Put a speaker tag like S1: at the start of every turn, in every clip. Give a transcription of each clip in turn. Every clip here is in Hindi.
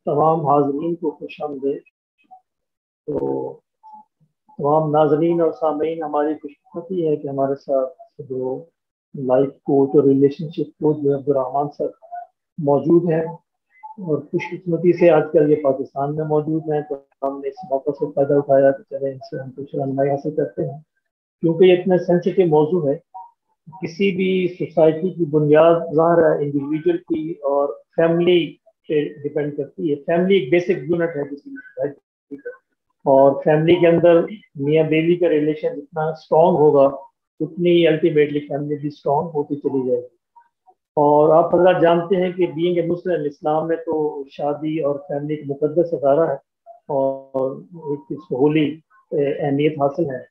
S1: तमाम हाज़रीन को खुशामदीद। तो तमाम नाज़रीन और सामीन, हमारी खुशकिस्मती है कि हमारे साथ जो लाइफ कोच और रिलेशनशिप कोच जो अब्दुर्रहमान सर मौजूद हैं। और खुशकिस्मती से आजकल ये पाकिस्तान में मौजूद हैं, तो हमने इस मौके से फ़ायदा उठाया कि चले इनसे हम कुछ रहनुमाई हासिल करते हैं, क्योंकि ये इतना सेंसिटिव मौजू है। किसी भी सोसाइटी की बुनियाद ज़ाहिर है इंडिविजुअल की और फैमिली पे डिपेंड करती है। फैमिली एक बेसिक यूनिट है किसी भी सोसाइटी का, और फैमिली के अंदर मियाँ बीवी का रिलेशन जितना स्ट्रांग होगा, उतनी अल्टीमेटली फैमिली भी स्ट्रांग होती चली जाएगी। और आप हजरात जानते हैं कि बीइंग ए मुस्लिम, इस्लाम में तो शादी और फैमिली एक मुकद्दस अदारा है, और एक इसको होली अहमियत हासिल है।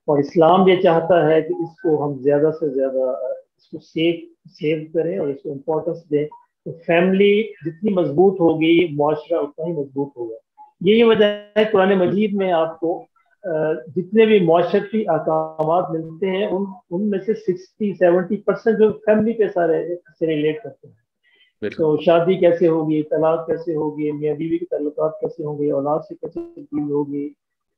S1: और इस्लाम ये चाहता है कि इसको हम ज़्यादा से ज़्यादा इसको सेव सेव करें और इसको इम्पोर्टेंस दें। तो फैमिली जितनी मजबूत होगी, मुआशरा उतना ही मजबूत होगा। यही वजह है कुरान मजीद में आपको जितने भी मुआशरती अहकामात मिलते हैं, उन उनमें से 60-70% जो फैमिली के सारे से रिलेट करते हैं।
S2: बिल्कुल।
S1: तो शादी कैसे होगी, तलाक कैसे होगी, मियाँ बीवी के ताल्लुकात कैसे होंगे, औलाद से कैसे डील होगी।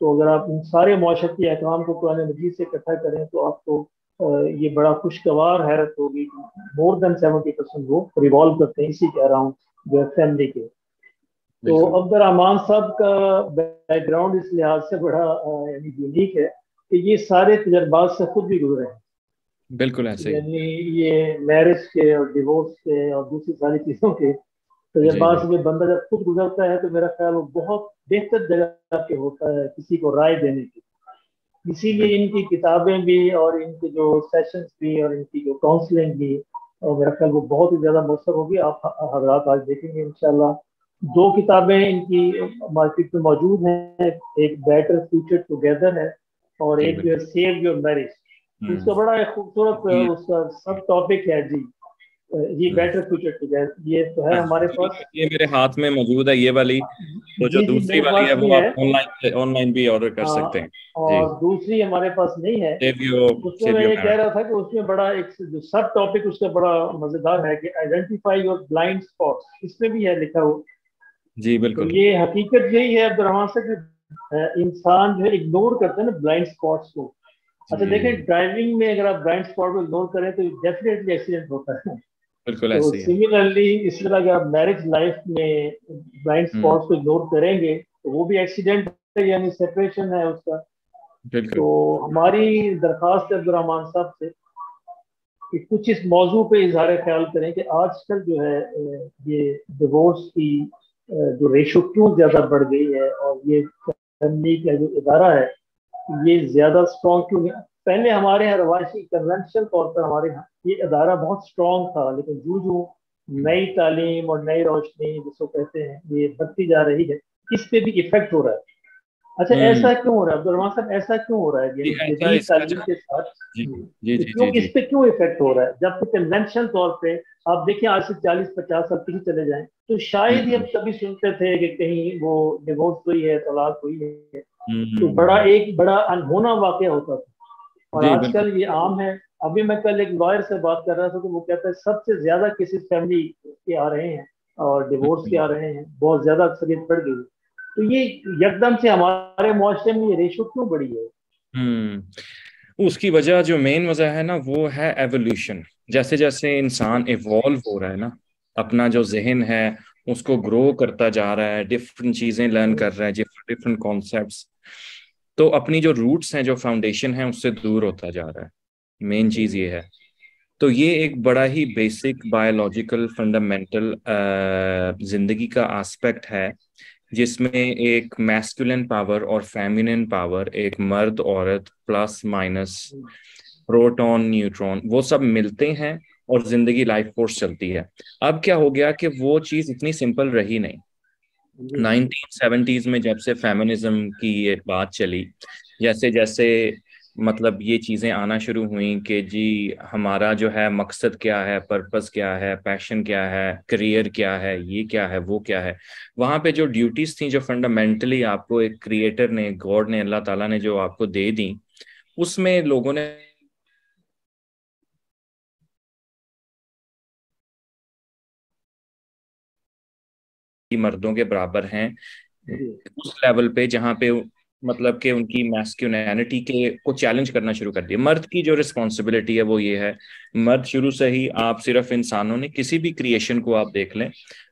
S1: तो अगर आप इन सारे माशरती अहकाम को कुरान मजीद से इकट्ठा करें, तो आपको ये बड़ा खुशगवार हैरत होगी। मोर देन 70% वो रिवॉल्व करते हैं इसी के अराउंड, जो है फैमिली के। तो
S2: बिल्कुल।
S1: अब्दुल रहमान साहब का बैकग्राउंड इस लिहाज से बड़ा यानी यूनिक है कि ये सारे तजर्बात से खुद भी गुजरे हैं।
S2: बिल्कुल ऐसे ही।
S1: यानी ये मैरिज के और डिवोर्स के और दूसरी सारी चीज़ों के
S2: जी
S1: तजर्बात
S2: जी।
S1: से भी बंदा जब खुद गुजरता है, तो मेरा ख्याल वो बहुत बेहतर जगह पे होता है किसी को राय देने की। इसीलिए
S2: बिल्कुल।
S1: इनकी किताबें भी और इनके जो सेशंस भी और इनकी जो काउंसलिंग भी, और मेरा ख्याल वो बहुत ही ज्यादा मौसर होगी। आप हजरात आज देखेंगे इंशाल्लाह। दो किताबें इनकी मार्केट में मौजूद हैं, एक बेटर फ्यूचर टुगेदर है, और
S2: जी
S1: एक जो है
S2: बिल्कुल।
S1: Save your marriage. उसका
S2: हम्म।
S1: बड़ा एक खूबसूरत
S2: ये
S1: उसका सब टॉपिक है जी। ये
S2: हम्म।
S1: बेटर फ्यूचर टुगेदर ये तो है
S2: हाँ
S1: हमारे
S2: जी,
S1: पास।
S2: ये मेरे हाथ में मौजूद है ये वाली। तो जो
S1: जी जी,
S2: दूसरी
S1: मेरे
S2: वाली
S1: पास
S2: है
S1: भी
S2: वो
S1: है।
S2: आप ऑनलाइन ऑनलाइन भी ऑर्डर कर सकते
S1: हाँ,
S2: हैं। जी।
S1: और दूसरी हमारे पास नहीं है।
S2: सेव योर
S1: उसमें
S2: सेव
S1: मैं
S2: योर
S1: ये कह
S2: मैरिज।
S1: रहा था कि उसमें बड़ा एक जो सब टॉपिक उसका बड़ा मजेदार है कि आइडेंटिफाई योर ब्लाइंड स्पॉट्स, इसमें भी है लिखा हुआ।
S2: जी
S1: तो
S2: बिल्कुल।
S1: ये हकीकत यही है अब्दुल से कि इंसान जो है इग्नोर करते हैं ना ब्लाइंड स्पॉट्स को। अच्छा देखें,
S2: जी
S1: ड्राइविंग में अगर आप ब्लाइंड स्पॉट को इग्नोर करें तो डेफिनेटली एक्सीडेंट होता है।
S2: बिल्कुल
S1: तो
S2: ऐसे ही है।
S1: सिमिलरली इस तरह अगर आप मैरिज लाइफ में ब्लाइंड
S2: हम्म।
S1: स्पॉट्स को इग्नोर करेंगे, तो वो भी एक्सीडेंट है, यानी सेपरेशन है उसका। तो
S2: बिल्कुल।
S1: हमारी दरख्वास्त है अब्दुल साहब से कि कुछ इस मौजू पे इजहार ख्याल करें कि आजकल जो है ये डिवोर्स की जो रेशो क्यों ज्यादा बढ़ गई है, और ये फैमिली का जो इदारा है ये ज्यादा स्ट्रॉन्ग क्यों नहीं। पहले हमारे यहाँ रवायती कन्वेंशनल तौर पर हमारे यहाँ ये इदारा बहुत स्ट्रॉन्ग था, लेकिन जो जो
S2: हम्म।
S1: नई तालीम और नई रोशनी जिसको कहते हैं ये बढ़ती जा रही है, इस पे भी इफेक्ट हो रहा है। अच्छा,
S2: हम्म।
S1: ऐसा क्यों हो रहा है अब्दुल साहब, ऐसा क्यों हो रहा है
S2: जी
S1: यानी
S2: ऐसा
S1: जदीद
S2: इसका
S1: तालीम के साथ?
S2: जी जी जी
S1: क्यों
S2: जी
S1: इस
S2: जी।
S1: पे क्यों इफेक्ट हो रहा है, जबकि कन्वेंशन तौर पे आप देखिए आज से 40-50 साल पीछे चले जाएं, तो शायद ही हम
S2: हम्म।
S1: कभी सुनते थे कि कहीं वो डिवोर्स हुई है, तलाक हुई है। तो बड़ा
S2: हम्म।
S1: एक बड़ा अनहोना वाकया होता था, और
S2: जी बिल्कुल।
S1: आजकल ये आम है। अभी मैं कल एक लॉयर से बात कर रहा था, तो वो कहता है सबसे ज्यादा केसेस फैमिली के आ रहे हैं और डिवोर्स के
S2: हम्म।
S1: आ रहे हैं, बहुत ज्यादा अक्सरियत बढ़ गई है। तो ये यकदम से हमारे मुआशरे में ये रेशो क्यों बढ़ी है?
S2: उसकी वजह जो मेन वजह है ना वो है एवोल्यूशन। जैसे जैसे इंसान इवॉल्व हो रहा है ना, अपना जो जहन है उसको ग्रो करता जा रहा है, डिफरेंट चीजें लर्न कर रहा है, डिफरेंट कॉन्सेप्ट्स, तो अपनी जो रूट्स हैं जो फाउंडेशन है उससे दूर होता जा रहा है। मेन चीज ये है। तो ये एक बड़ा ही बेसिक बायोलॉजिकल फंडामेंटल जिंदगी का एस्पेक्ट है, जिसमें एक मैस्कुलिन पावर और फेमिनिन पावर, एक मर्द औरत प्लस माइनस प्रोटॉन न्यूट्रॉन वो सब मिलते हैं और जिंदगी लाइफ फोर्स चलती है। अब क्या हो गया कि वो चीज़ इतनी सिंपल रही नहीं।
S1: जी
S2: 1970s में जब से फेमिनिज्म की ये बात चली, जैसे जैसे मतलब ये चीजें आना शुरू हुई कि जी हमारा जो है मकसद क्या है, पर्पस क्या है, पैशन क्या है, करियर क्या है, ये क्या है, वो क्या है, वहां पे जो ड्यूटीज थी जो फंडामेंटली आपको एक क्रिएटर ने, गॉड ने, अल्लाह ताला ने जो आपको दे दी, उसमें लोगों ने मर्दों के बराबर हैं
S1: जी।
S2: उस लेवल पे जहाँ पे मतलब कि उनकी मैस्कुलिनिटी के को चैलेंज करना शुरू कर दिया। मर्द की जो रिस्पॉन्सिबिलिटी है वो ये है, मर्द शुरू से ही, आप सिर्फ इंसानों ने किसी भी क्रिएशन को आप देख लें,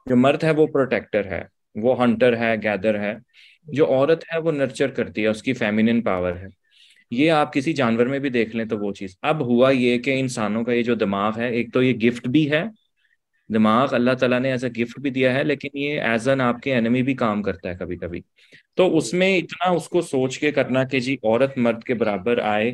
S2: जो मर्द है वो प्रोटेक्टर है, वो हंटर है, गैदर है। जो औरत है वो नर्चर करती है, उसकी फेमिनिन पावर है। ये आप किसी जानवर में भी देख लें तो वो चीज। अब हुआ ये कि इंसानों का ये जो दिमाग है, एक तो ये गिफ्ट भी है, दिमाग अल्लाह ताला ने एज अ गिफ्ट भी दिया है, लेकिन ये एज एन आपके एनिमी भी काम करता है कभी कभी। तो उसमें इतना उसको सोच के करना कि जी औरत मर्द के बराबर आए,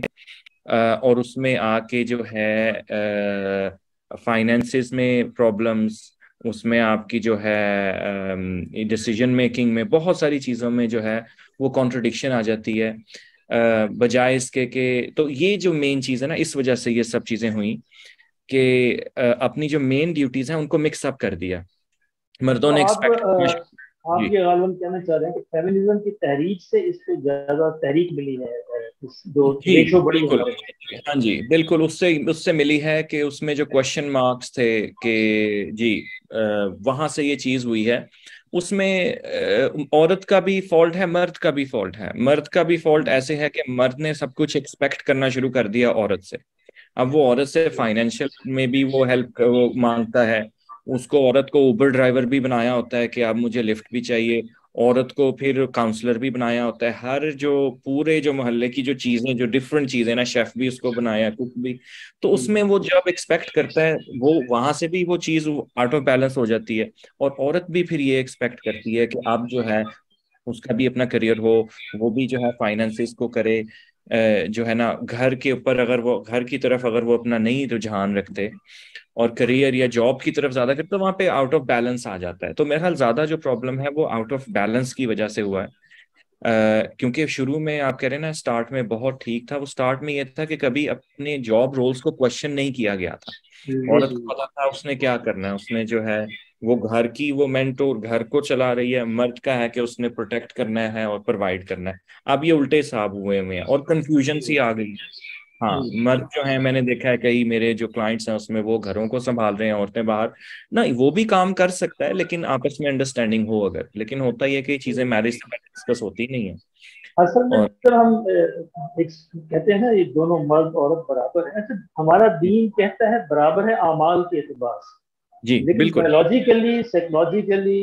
S2: और उसमें आके जो है फाइनेंसिस में प्रॉब्लम्स, उसमें आपकी जो है डिसीजन मेकिंग में, बहुत सारी चीज़ों में जो है वो कॉन्ट्रडिक्शन आ जाती है। बजाय इसके के, तो ये जो मेन चीज़ है ना, इस वजह से ये सब चीज़ें हुई कि अपनी जो मेन ड्यूटीज हैं उनको मिक्स अप कर दिया, मर्दों
S1: तो
S2: ने
S1: आप
S2: एक्सपेक्ट।
S1: आप
S2: जी
S1: ये गालिबन कहना चाह रहे हैं कि फेमिनिज्म की तहरीक से इसको ज्यादा तहरीक मिली है, इस जो
S2: जी
S1: रेशो बढ़ी
S2: बिल्कुल।
S1: हमारे।
S2: हाँ जी बिल्कुल, उससे उससे मिली है कि उसमें जो क्वेश्चन मार्क्स थे कि जी वहां से ये चीज हुई है। उसमें औरत का भी फॉल्ट है, मर्द का भी फॉल्ट है। मर्द का भी फॉल्ट ऐसे है कि मर्द ने सब कुछ एक्सपेक्ट करना शुरू कर दिया औरत से। अब वो औरत से फाइनेंशियल में भी वो हेल्प वो मांगता है, उसको औरत को उबर ड्राइवर भी बनाया होता है कि अब मुझे लिफ्ट भी चाहिए, औरत को फिर काउंसलर भी बनाया होता है, हर जो पूरे जो मोहल्ले की जो चीजें, जो डिफरेंट चीजें ना, शेफ भी उसको बनाया, कुक भी। तो उसमें वो जब एक्सपेक्ट करता है, वो वहां से भी वो चीज आउट ऑफ बैलेंस हो जाती है। और औरत भी फिर ये एक्सपेक्ट करती है कि अब जो है उसका भी अपना करियर हो, वो भी जो है फाइनेंसिस को करे, जो है ना घर के ऊपर, अगर वो घर की तरफ अगर वो अपना नहीं रुझान रखते और करियर या जॉब की तरफ ज्यादा करते, तो वहां पे आउट ऑफ बैलेंस आ जाता है। तो मेरे ख्याल ज्यादा जो प्रॉब्लम है वो आउट ऑफ बैलेंस की वजह से हुआ है। क्योंकि शुरू में आप कह रहे हैं ना, स्टार्ट में बहुत ठीक था। वो स्टार्ट में ये था कि कभी अपने जॉब रोल्स को क्वेश्चन नहीं किया गया था।
S1: जी
S2: औरत
S1: जी।
S2: को पता था उसने क्या करना है, उसने जो है वो घर की वो मेंटोर, घर को चला रही है। मर्द का है कि उसने प्रोटेक्ट करना है और प्रोवाइड करना है। अब ये उल्टे साब हुए हैं और कंफ्यूजन सी आ गई। हाँ, मर्द जो है, मैंने देखा है कई मेरे जो क्लाइंट्स हैं उसमें वो घरों को संभाल रहे हैं, औरतें बाहर। ना वो भी काम कर सकता है लेकिन आपस में अंडरस्टैंडिंग हो अगर, लेकिन होता ही है कि चीजें मैरिज से पहले डिस्कस होती नहीं है।
S1: असल में
S2: और
S1: जब हम एक कहते हैं ना ये दोनों मर्द औरत बराबर है, अच्छा हमारा दीन कहता है बराबर है आमाल के एतबार से।
S2: जी
S1: लेकिन
S2: बिल्कुल।
S1: बायोलॉजिकली साइकोलॉजिकली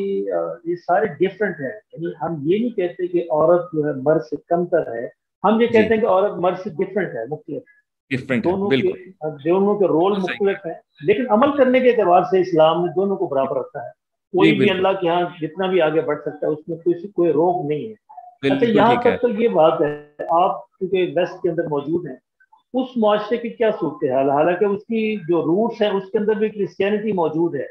S1: ये सारे डिफरेंट हैं। यानी हम ये नहीं कहते कि औरत जो है मर्द से कमतर है, हम ये
S2: जी
S1: कहते हैं कि औरत मर्द से डिफरेंट है, मुख्तलिफ है।
S2: डिफरेंट है बिल्कुल।
S1: दोनों के रोल
S2: बिल्कुल सही।
S1: मुख्तलिफ हैं। लेकिन अमल करने के एतबार से इस्लाम ने दोनों को बराबर रखा है।
S2: जी
S1: कोई भी
S2: बिल्कुल।
S1: अल्लाह के यहाँ जितना भी आगे बढ़ सकता है, उसमें कोई रोक नहीं है। अच्छा,
S2: बिल्कुल
S1: यहाँ
S2: ठीक है।
S1: तक तो ये बात है, आप क्योंकि वेस्ट के अंदर मौजूद हैं, उस मुआशरे की क्या सूरत हाल, हालांकि उसकी जो रूट्स है उसके अंदर भी क्रिश्चियनिटी मौजूद है,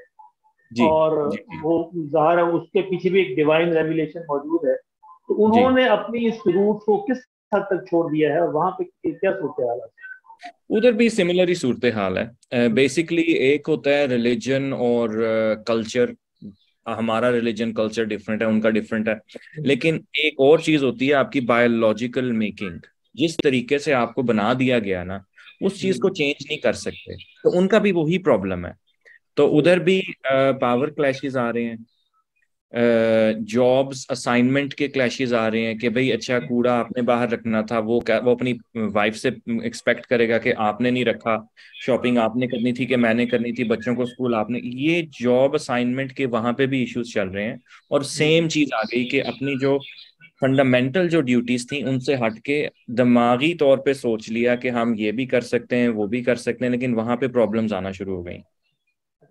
S2: जी
S1: और
S2: जी जी
S1: वो ज़ाहिर है उसके पीछे भी एक डिवाइन रेवलेशन मौजूद है। तो
S2: जी।
S1: उन्होंने अपनी इस रूट को किस हद तक छोड़ दिया है, और वहां पे क्या सूरत हाल है?
S2: उधर भी सिमिलर ही सूरत हाल है। बेसिकली एक होता है रिलीजन और कल्चर। हमारा रिलीजन कल्चर डिफरेंट है, उनका डिफरेंट है। लेकिन एक और चीज होती है आपकी बायोलॉजिकल मेकिंग। जिस तरीके से आपको बना दिया गया ना, उस चीज को चेंज नहीं कर सकते। तो उनका भी वही प्रॉब्लम है। तो उधर भी पावर क्लैशेस आ रहे हैं, जॉब्स असाइनमेंट के क्लैशेस आ रहे हैं कि भाई अच्छा कूड़ा आपने बाहर रखना था, वो क्या वो अपनी वाइफ से एक्सपेक्ट करेगा कि आपने नहीं रखा, शॉपिंग आपने करनी थी कि मैंने करनी थी, बच्चों को स्कूल आपने, ये जॉब असाइनमेंट के वहां पे भी इश्यूज चल रहे हैं। और सेम चीज आ गई कि अपनी जो फंडामेंटल जो ड्यूटीज थी उनसे हट के दिमागी तौर पे सोच लिया कि हम ये भी कर सकते हैं, वो भी कर सकते हैं, लेकिन वहां पे प्रॉब्लम्स आना शुरू हो गई।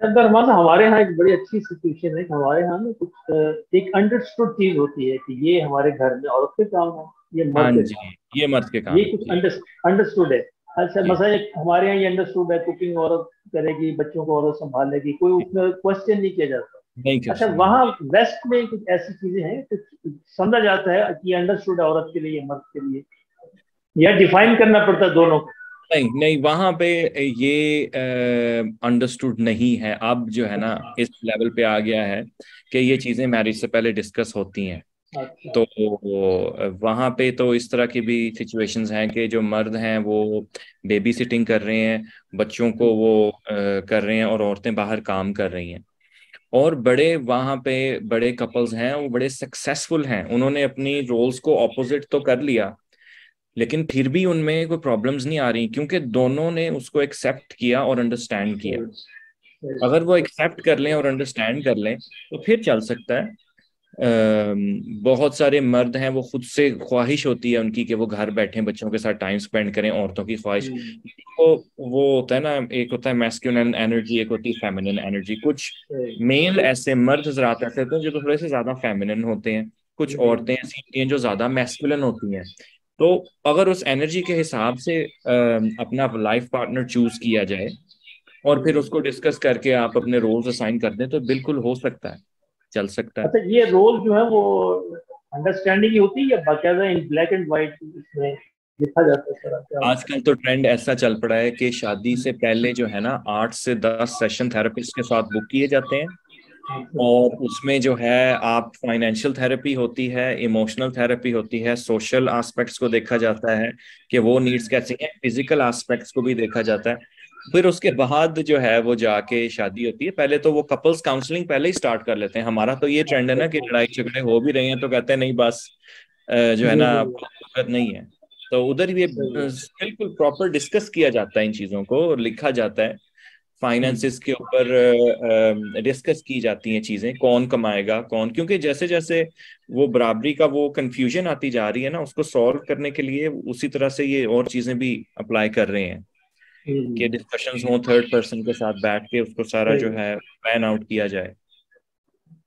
S1: अंदर हमारा हमारे यहाँ एक बड़ी अच्छी सिचुएशन है कि हमारे यहाँ ना कुछ एक अंडरस्टूड चीज होती है कि ये हमारे घर में औरत के काम है, ये
S2: हाँ
S1: मर्द के
S2: जी,
S1: काम
S2: ये मर्द के
S1: है, ये
S2: काम है
S1: कुछ
S2: जी।
S1: अंडरस्टूड है। अच्छा,
S2: जी
S1: मसला एक हमारे यहाँ ये अंडरस्टूड है, कुकिंग औरत करेगी, बच्चों को औरत संभालेगी, कोई
S2: जी।
S1: उसमें क्वेश्चन नहीं किया जाता।
S2: नहीं
S1: अच्छा,
S2: क्वेश्चन नहीं।
S1: वहाँ वेस्ट में कुछ ऐसी चीजें हैं, कुछ समझा जाता है कि ये अंडरस्टूड है औरत के लिए, ये मर्द के लिए, या डिफाइन करना पड़ता है दोनों को?
S2: नहीं नहीं, वहां पे ये अंडरस्टूड नहीं है। अब जो है ना
S1: अच्छा
S2: इस लेवल पे आ गया है कि ये चीजें मैरिज से पहले डिस्कस होती हैं।
S1: अच्छा।
S2: तो वहां पे तो इस तरह की भी सिचुएशंस हैं कि जो मर्द हैं वो बेबी सिटिंग कर रहे हैं, बच्चों को वो कर रहे हैं, और औरतें बाहर काम कर रही हैं। और बड़े वहां पे बड़े कपल्स हैं, वो बड़े सक्सेसफुल हैं, उन्होंने अपनी रोल्स को ऑपोजिट तो कर लिया, लेकिन फिर भी उनमें कोई प्रॉब्लम्स नहीं आ रही, क्योंकि दोनों ने उसको एक्सेप्ट किया और अंडरस्टैंड किया।
S1: सही, सही,
S2: अगर वो एक्सेप्ट कर लें और अंडरस्टैंड कर लें तो फिर चल सकता है। बहुत सारे मर्द हैं, वो खुद से ख्वाहिश होती है उनकी कि वो घर बैठे बच्चों के साथ टाइम स्पेंड करें, औरतों की ख्वाहिश। वो वो होता है ना, एक होता है मैस्कुलिन एनर्जी, एक होती है फेमिनिन एनर्जी। कुछ
S1: सही।
S2: मेल ऐसे मर्द हजरात ऐसे होते हैं जो थोड़े से ज्यादा फेमिनिन होते हैं, कुछ औरतें ऐसी होती हैं जो ज्यादा मैस्कुलिन होती हैं। तो अगर उस एनर्जी के हिसाब से अपना लाइफ पार्टनर चूज किया जाए और फिर उसको डिस्कस करके आप अपने रोल्स असाइन कर दें, तो बिल्कुल हो सकता है, चल सकता है।
S1: अच्छा, ये रोल जो है वो अंडरस्टैंडिंग ही होती है या बाकायदा इन ब्लैक एंड व्हाइट इसमें लिखा जाता है? सर क्या?
S2: आजकल तो ट्रेंड ऐसा चल पड़ा है कि शादी से पहले जो है ना 8 से 10 सेशन थेरेपिस्ट के साथ बुक किए जाते हैं, और उसमें जो है आप फाइनेंशियल थेरेपी होती है, इमोशनल थेरेपी होती है, सोशल एस्पेक्ट्स को देखा जाता है कि वो नीड्स कैसी हैं, फिजिकल एस्पेक्ट्स को भी देखा जाता है। फिर उसके बाद जो है वो जाके शादी होती है। पहले तो वो कपल्स काउंसलिंग पहले ही स्टार्ट कर लेते हैं। हमारा तो ये ट्रेंड है ना कि लड़ाई झगड़े हो भी रहे हैं तो कहते हैं नहीं बस जो है
S1: जी
S2: ना
S1: जी,
S2: वक्त नहीं है। तो उधर ये
S1: सही है।
S2: बिल्कुल प्रॉपर डिस्कस किया जाता है इन चीजों को, और लिखा जाता है, फाइनेंसिस के ऊपर डिस्कस की जाती हैं चीजें, कौन कमाएगा कौन, क्योंकि जैसे जैसे वो बराबरी का वो कंफ्यूजन आती जा रही है ना, उसको सॉल्व करने के लिए उसी तरह से ये और चीजें भी अप्लाई कर रहे हैं कि डिस्कशंस हों थर्ड पर्सन के साथ बैठ के, उसको सारा
S1: सही
S2: जो
S1: है।
S2: है प्लान आउट किया जाए।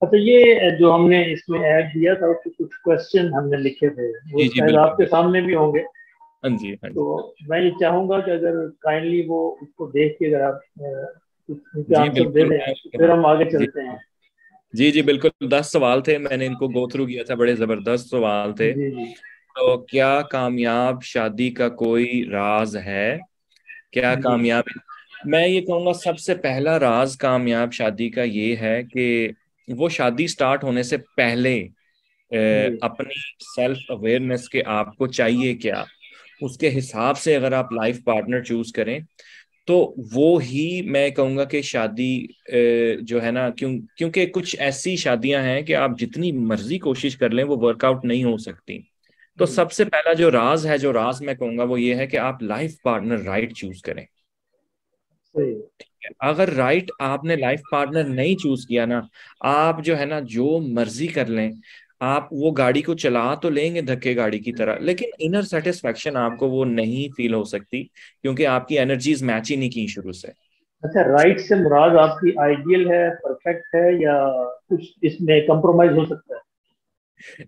S1: अच्छा, ये जो हमने इसमें ऐड दिया था उसके कुछ क्वेश्चन हमने लिखे थे, वो
S2: जी जी
S1: शायद
S2: बिल्कुल
S1: आपके
S2: बिल्कुल।
S1: सामने भी होंगे।
S2: हाँ जी हाँ
S1: तो
S2: जी।
S1: मैं ये चाहूंगा कि अगर काइंडली वो उसको देख के अगर आप कुछ उनके
S2: जी
S1: आंसर दे
S2: बिल्कुल
S1: दें
S2: मैं
S1: तो फिर हम आगे
S2: जी
S1: चलते हैं।
S2: जी जी बिल्कुल। 10 सवाल थे, मैंने इनको गो थ्रू किया था, बड़े जबरदस्त सवाल थे।
S1: जी जी
S2: तो क्या कामयाब शादी का कोई राज है? क्या
S1: जी
S2: कामयाब, मैं ये कहूँगा सबसे पहला राज कामयाब शादी का ये है कि वो शादी स्टार्ट होने से पहले
S1: जी
S2: अपनी सेल्फ अवेयरनेस के आपको चाहिए क्या, उसके हिसाब से अगर आप लाइफ पार्टनर चूज करें तो वो ही मैं कहूँगा कि शादी जो है ना, क्योंकि कुछ ऐसी शादियां हैं कि आप जितनी मर्जी कोशिश कर लें वो वर्कआउट नहीं हो सकती। तो सबसे पहला जो राज है, जो राज मैं कहूँगा वो ये है कि आप लाइफ पार्टनर राइट चूज करें।
S1: सही।
S2: अगर राइट आपने लाइफ पार्टनर नहीं चूज किया ना, आप जो है ना जो मर्जी कर लें, आप वो गाड़ी को चला तो लेंगे धक्के गाड़ी की तरह, लेकिन इनर सेटिस्फेक्शन आपको वो नहीं फील हो सकती, क्योंकि आपकी एनर्जीज मैच ही नहीं की शुरू से।
S1: अच्छा, राइट से मुराद आपकी आइडियल है, परफेक्ट है, या कुछ इसमें कंप्रोमाइज हो सकता है?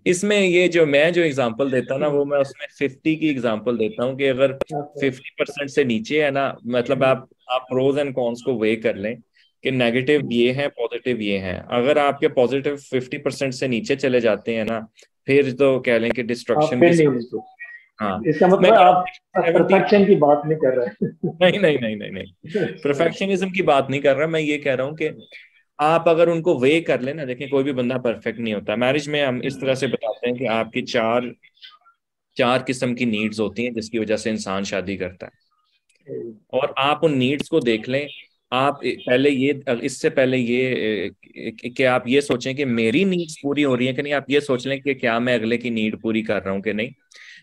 S2: इसमें ये जो मैं जो एग्जांपल देता हूँ ना, वो मैं उसमें 50 की एग्जांपल देता हूँ कि अगर
S1: अच्छा।
S2: 50% से नीचे है ना, मतलब आप प्रोज एंड कॉन्स को वे कर लें कि नेगेटिव ये है पॉजिटिव ये है। अगर आपके पॉजिटिव 50% से नीचे चले जाते हैं ना, फिर तो कह लें कि
S1: आप
S2: डिस्ट्रक्शन की।
S1: फिर नहीं मिलते?
S2: हाँ,
S1: इसका
S2: मैं
S1: मतलब
S2: कह रहा
S1: आप
S2: हूँ 70।
S1: परफेक्शन की बात नहीं कर रहे?
S2: नहीं नहीं नहीं नहीं नहीं, परफेक्शनिज्म की बात नहीं कर रहा मैं, ये कह रहा हूँ कि आप अगर उनको वे कर लेना, देखें कोई भी बंदा परफेक्ट नहीं होता। मैरिज में हम इस तरह से बताते हैं कि आपकी चार चार किस्म की नीड्स होती हैं जिसकी वजह से इंसान शादी करता है, और आप उन नीड्स को देख लें। आप पहले ये, इससे पहले ये कि आप ये सोचें कि मेरी नीड्स पूरी हो रही हैं कि नहीं, आप ये सोच लें कि क्या मैं अगले की नीड पूरी कर रहा हूँ कि नहीं।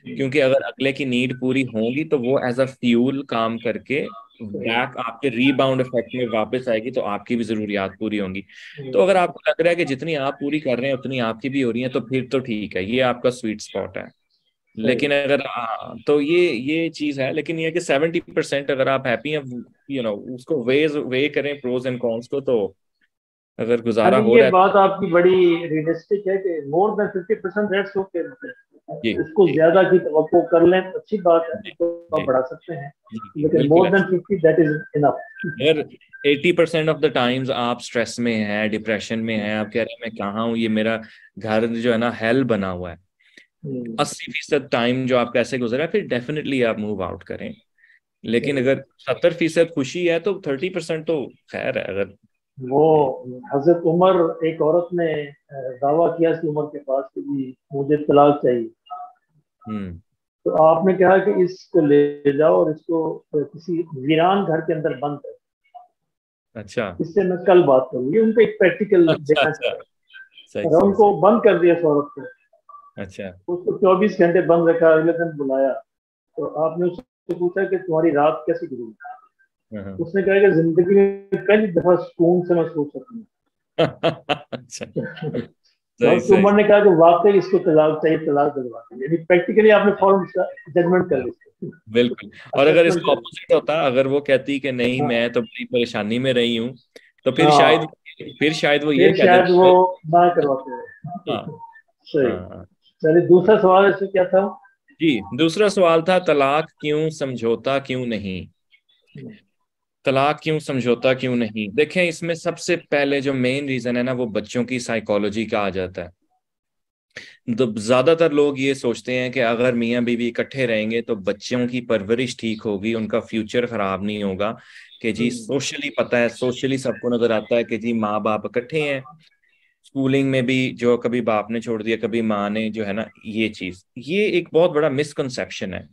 S2: क्योंकि अगर अगले की नीड पूरी होगी तो वो एज अ फ्यूल काम करके बैक आपके रीबाउंड इफेक्ट में वापस आएगी, तो आपकी भी जरूरियात पूरी होंगी। तो अगर आपको लग रहा है कि जितनी आप पूरी कर रहे हैं उतनी आपकी भी हो रही है, तो फिर तो ठीक है, ये आपका स्वीट स्पॉट है। लेकिन अगर तो ये चीज है, लेकिन ये कि 70% अगर आप हैप्पी हैं, उसको वे करें प्रोज एंड कॉन्स को, तो अगर गुजारा
S1: यानी
S2: हो
S1: ये
S2: रहा है।
S1: बात आपकी बड़ी रियलिस्टिक है कि मोर देन 50% दैट्स ओके,
S2: जी
S1: उसको
S2: जी
S1: ज्यादा की तवक्को कर लें तो अच्छी बात है,
S2: जी
S1: उसको आप
S2: जी
S1: बढ़ा सकते हैं।
S2: जी जी,
S1: लेकिन
S2: बिल्कुल
S1: मोर देन
S2: ऐसा।
S1: 50 दैट इज इनफ।
S2: अगर 80% ऑफ द टाइम्स आप स्ट्रेस में हैं, डिप्रेशन में हैं, आप कह रहे हैं मैं कहाँ हूँ, ये मेरा घर जो है ना हेल बना हुआ है, 80% टाइम जो आपका ऐसे गुजरा है, फिर डेफिनेटली आप मूव आउट करें। लेकिन अगर 70% खुशी है तो 30% तो खैर है। अगर
S1: वो हजरत उमर, एक औरत ने दावा किया कि उमर के पास कि जी मुझे तलाक चाहिए।
S2: हम्म
S1: तो आपने कहा कि इसको ले जाओ और इसको किसी वीरान घर के अंदर बंद कर।
S2: अच्छा
S1: इससे मैं कल बात करूंगी, उनको एक प्रैक्टिकल
S2: अच्छा
S1: देखना
S2: अच्छा।
S1: चाह रहा
S2: सही
S1: हूँ। और
S2: सही
S1: उनको
S2: सही।
S1: बंद कर दिया सौरभ को,
S2: अच्छा।
S1: उसको 24 घंटे बंद रखा, अगले दिन बुलाया तो आपने उससे पूछा कि तुम्हारी रात कैसी गुजरी।
S2: हाँ, हाँ।
S1: उसने कहा कि जिंदगी में पहली दफा सुकून से मैं सो सकूँ।
S2: अच्छा।
S1: तो
S2: सही
S1: उसकी
S2: सही।
S1: उम्र ने कहा कि वाकई इसको तलाक चाहिए, तलाक दिलवा दी। यानी प्रैक्टिकली आपने फौरन जजमेंट कर
S2: हाँ,
S1: दी,
S2: बिल्कुल। और अगर
S1: असेसमेंट
S2: इसका
S1: कर दी।
S2: ऑपोजिट होता, अगर वो कहती कि नहीं
S1: हाँ
S2: मैं तो बड़ी परेशानी में रही हूँ, तो
S1: हाँ,
S2: फिर शायद वो ये
S1: फिर
S2: कह
S1: शायद वो
S2: देता।
S1: ना करवाते हैं।
S2: हाँ
S1: सही।
S2: हाँ
S1: चलिए,
S2: हाँ।
S1: दूसरा सवाल इसमें क्या था?
S2: जी, दूसरा सवाल था तलाक क्यों समझौता क्यों नहीं। तलाक क्यों समझौता क्यों नहीं, देखें इसमें सबसे पहले जो मेन रीजन है ना, वो बच्चों की साइकोलॉजी का आ जाता है। तो ज्यादातर लोग ये सोचते हैं कि अगर मियाँ बीवी इकट्ठे रहेंगे तो बच्चों की परवरिश ठीक होगी, उनका फ्यूचर खराब नहीं होगा। कि जी
S1: हम्म,
S2: सोशली पता है, सोशली सबको नजर आता है कि जी माँ बाप इकट्ठे हैं। स्कूलिंग में भी जो कभी बाप ने छोड़ दिया कभी माँ ने, जो है ना, ये चीज, ये एक बहुत बड़ा मिसकंसेप्शन है।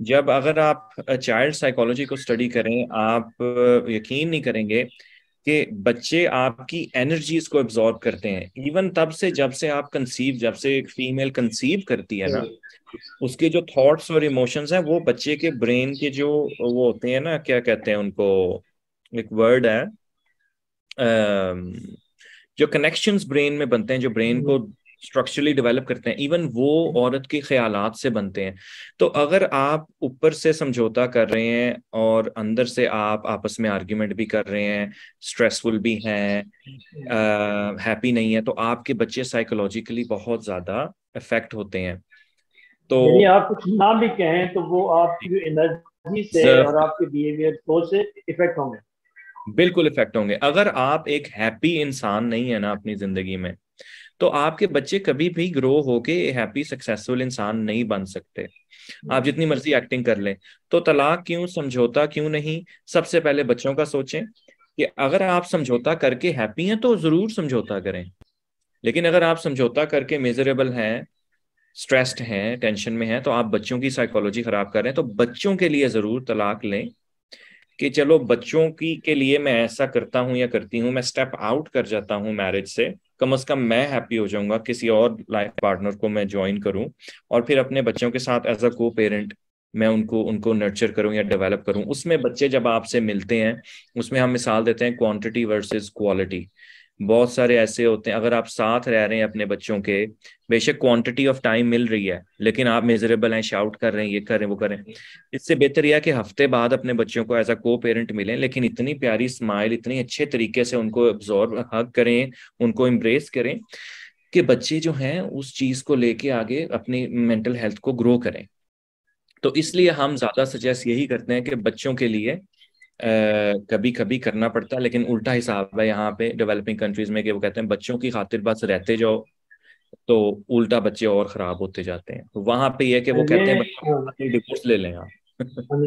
S2: जब अगर आप चाइल्ड साइकोलॉजी को स्टडी करें, आप यकीन नहीं करेंगे कि बच्चे आपकी एनर्जीज को एब्जॉर्ब करते हैं इवन तब से, जब से एक फीमेल कंसीव करती है ना,
S1: सही।
S2: उसके जो थॉट्स और इमोशंस हैं वो बच्चे के ब्रेन के जो वो होते हैं ना, क्या कहते हैं उनको, एक वर्ड है, अम, जो कनेक्शंस ब्रेन में बनते हैं, जो ब्रेन को स्ट्रक्चरली डेवलप करते हैं, इवन वो औरत के ख्यालात से बनते हैं। तो अगर आप ऊपर से समझौता कर रहे हैं और अंदर से आप आपस में आर्ग्यूमेंट भी कर रहे हैं, स्ट्रेसफुल भी हैं, हैप्पी नहीं है, तो आपके बच्चे साइकोलॉजिकली बहुत ज्यादा इफेक्ट होते हैं। तो
S1: यानी आप कुछ ना भी कहें तो वो आपकी जो एनर्जी से और आपके बिहेवियर सोच से इफेक्ट होंगे।
S2: बिल्कुल इफेक्ट होंगे। अगर आप एक हैप्पी इंसान नहीं है ना अपनी जिंदगी में, तो आपके बच्चे कभी भी ग्रो होके हैप्पी सक्सेसफुल इंसान नहीं बन सकते। आप जितनी मर्जी एक्टिंग कर लें। तो तलाक क्यों समझौता क्यों नहीं, सबसे पहले बच्चों का सोचें कि अगर आप समझौता करके हैप्पी हैं तो जरूर समझौता करें। लेकिन अगर आप समझौता करके मिजरेबल हैं, स्ट्रेस्ड हैं, टेंशन में हैं, तो आप बच्चों की साइकोलॉजी खराब कर रहे हैं। तो बच्चों के लिए जरूर तलाक लें कि चलो बच्चों की के लिए मैं ऐसा करता हूँ या करती हूँ, मैं स्टेप आउट कर जाता हूँ मैरिज से, कम से कम मैं हैप्पी हो जाऊंगा, किसी और लाइफ पार्टनर को मैं ज्वाइन करूँ, और फिर अपने बच्चों के साथ एज अ को पेरेंट मैं उनको उनको नर्चर करूं या डेवलप करूं। उसमें बच्चे जब आपसे मिलते हैं, उसमें हम मिसाल देते हैं क्वांटिटी वर्सेस क्वालिटी। बहुत सारे ऐसे होते हैं, अगर आप साथ रह रहे हैं अपने बच्चों के, बेशक क्वांटिटी ऑफ टाइम मिल रही है लेकिन आप मेजरेबल हैं, शाउट कर रहे हैं, ये कर रहे हैं, वो कर रहे हैं, इससे बेहतर यह है कि हफ्ते बाद अपने बच्चों को एज अ को पेरेंट मिलें, लेकिन इतनी प्यारी स्माइल, इतनी अच्छे तरीके से उनको एब्जॉर्ब हग करें, उनको एम्ब्रेस करें कि बच्चे जो हैं उस चीज को लेके आगे अपनी मेंटल हेल्थ को ग्रो करें। तो इसलिए हम ज्यादा सजेस्ट यही करते हैं कि बच्चों के लिए कभी कभी करना पड़ता है, लेकिन उल्टा हिसाब है यहाँ पे डेवलपिंग कंट्रीज में कि वो कहते हैं बच्चों की खातिर बस रहते जाओ, तो उल्टा बच्चे और खराब होते जाते हैं। तो वहां पे ये है कि वो
S1: ये
S2: कहते हैं बच्चों की खातिर डिवोर्स ले लें आप।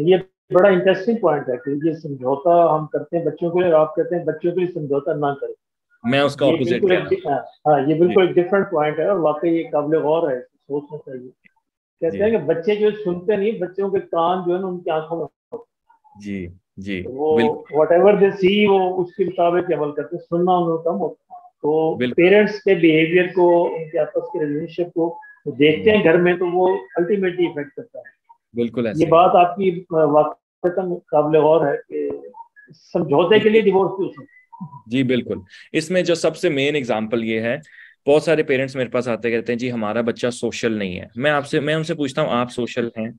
S1: ये बड़ा इंटरेस्टिंग पॉइंट है कि ये समझौता हम करते हैं बच्चों के लिए, और आप कहते हैं बच्चों के लिए समझौता ना करें।
S2: मैं उसका
S1: ये
S2: ऑपोजिट
S1: बिल्कुल
S2: कह
S1: एक
S2: रहा हूँ।
S1: हाँ, ये
S2: जी
S1: बिल्कुल एक डिफरेंट पॉइंट है और वाकई ये काबिल गौर है, इसको सोचना चाहिए। कहते हैं
S2: जी
S1: कि बच्चे जो सुनते नहीं, बच्चों के कान जो है ना उनकी आंखों में,
S2: जी जी।
S1: तो वो
S2: बिल्कुल
S1: वट एवर दे सी वो उसके मुताबिक अमल करते हैं, सुनना उन्हें कम होता है। तो
S2: बिल्कुल।
S1: पेरेंट्स के बिहेवियर को, उनके आपस के रिलेशनशिप को वो देखते
S2: हम्म,
S1: हैं घर में, तो वो अल्टीमेटली इफेक्ट करता है।
S2: बिल्कुल
S1: ये
S2: ऐसे ही है।
S1: बात आपकी वाकई काबिल गौर है कि समझौते के लिए
S2: देखिए,
S1: डिवोर्स क्यों चाहिए।
S2: जी बिल्कुल। इसमें जो सबसे मेन एग्जांपल ये है, बहुत सारे पेरेंट्स मेरे पास आते कहते हैं जी हमारा बच्चा सोशल नहीं है। मैं उनसे पूछता हूँ आप सोशल हैं?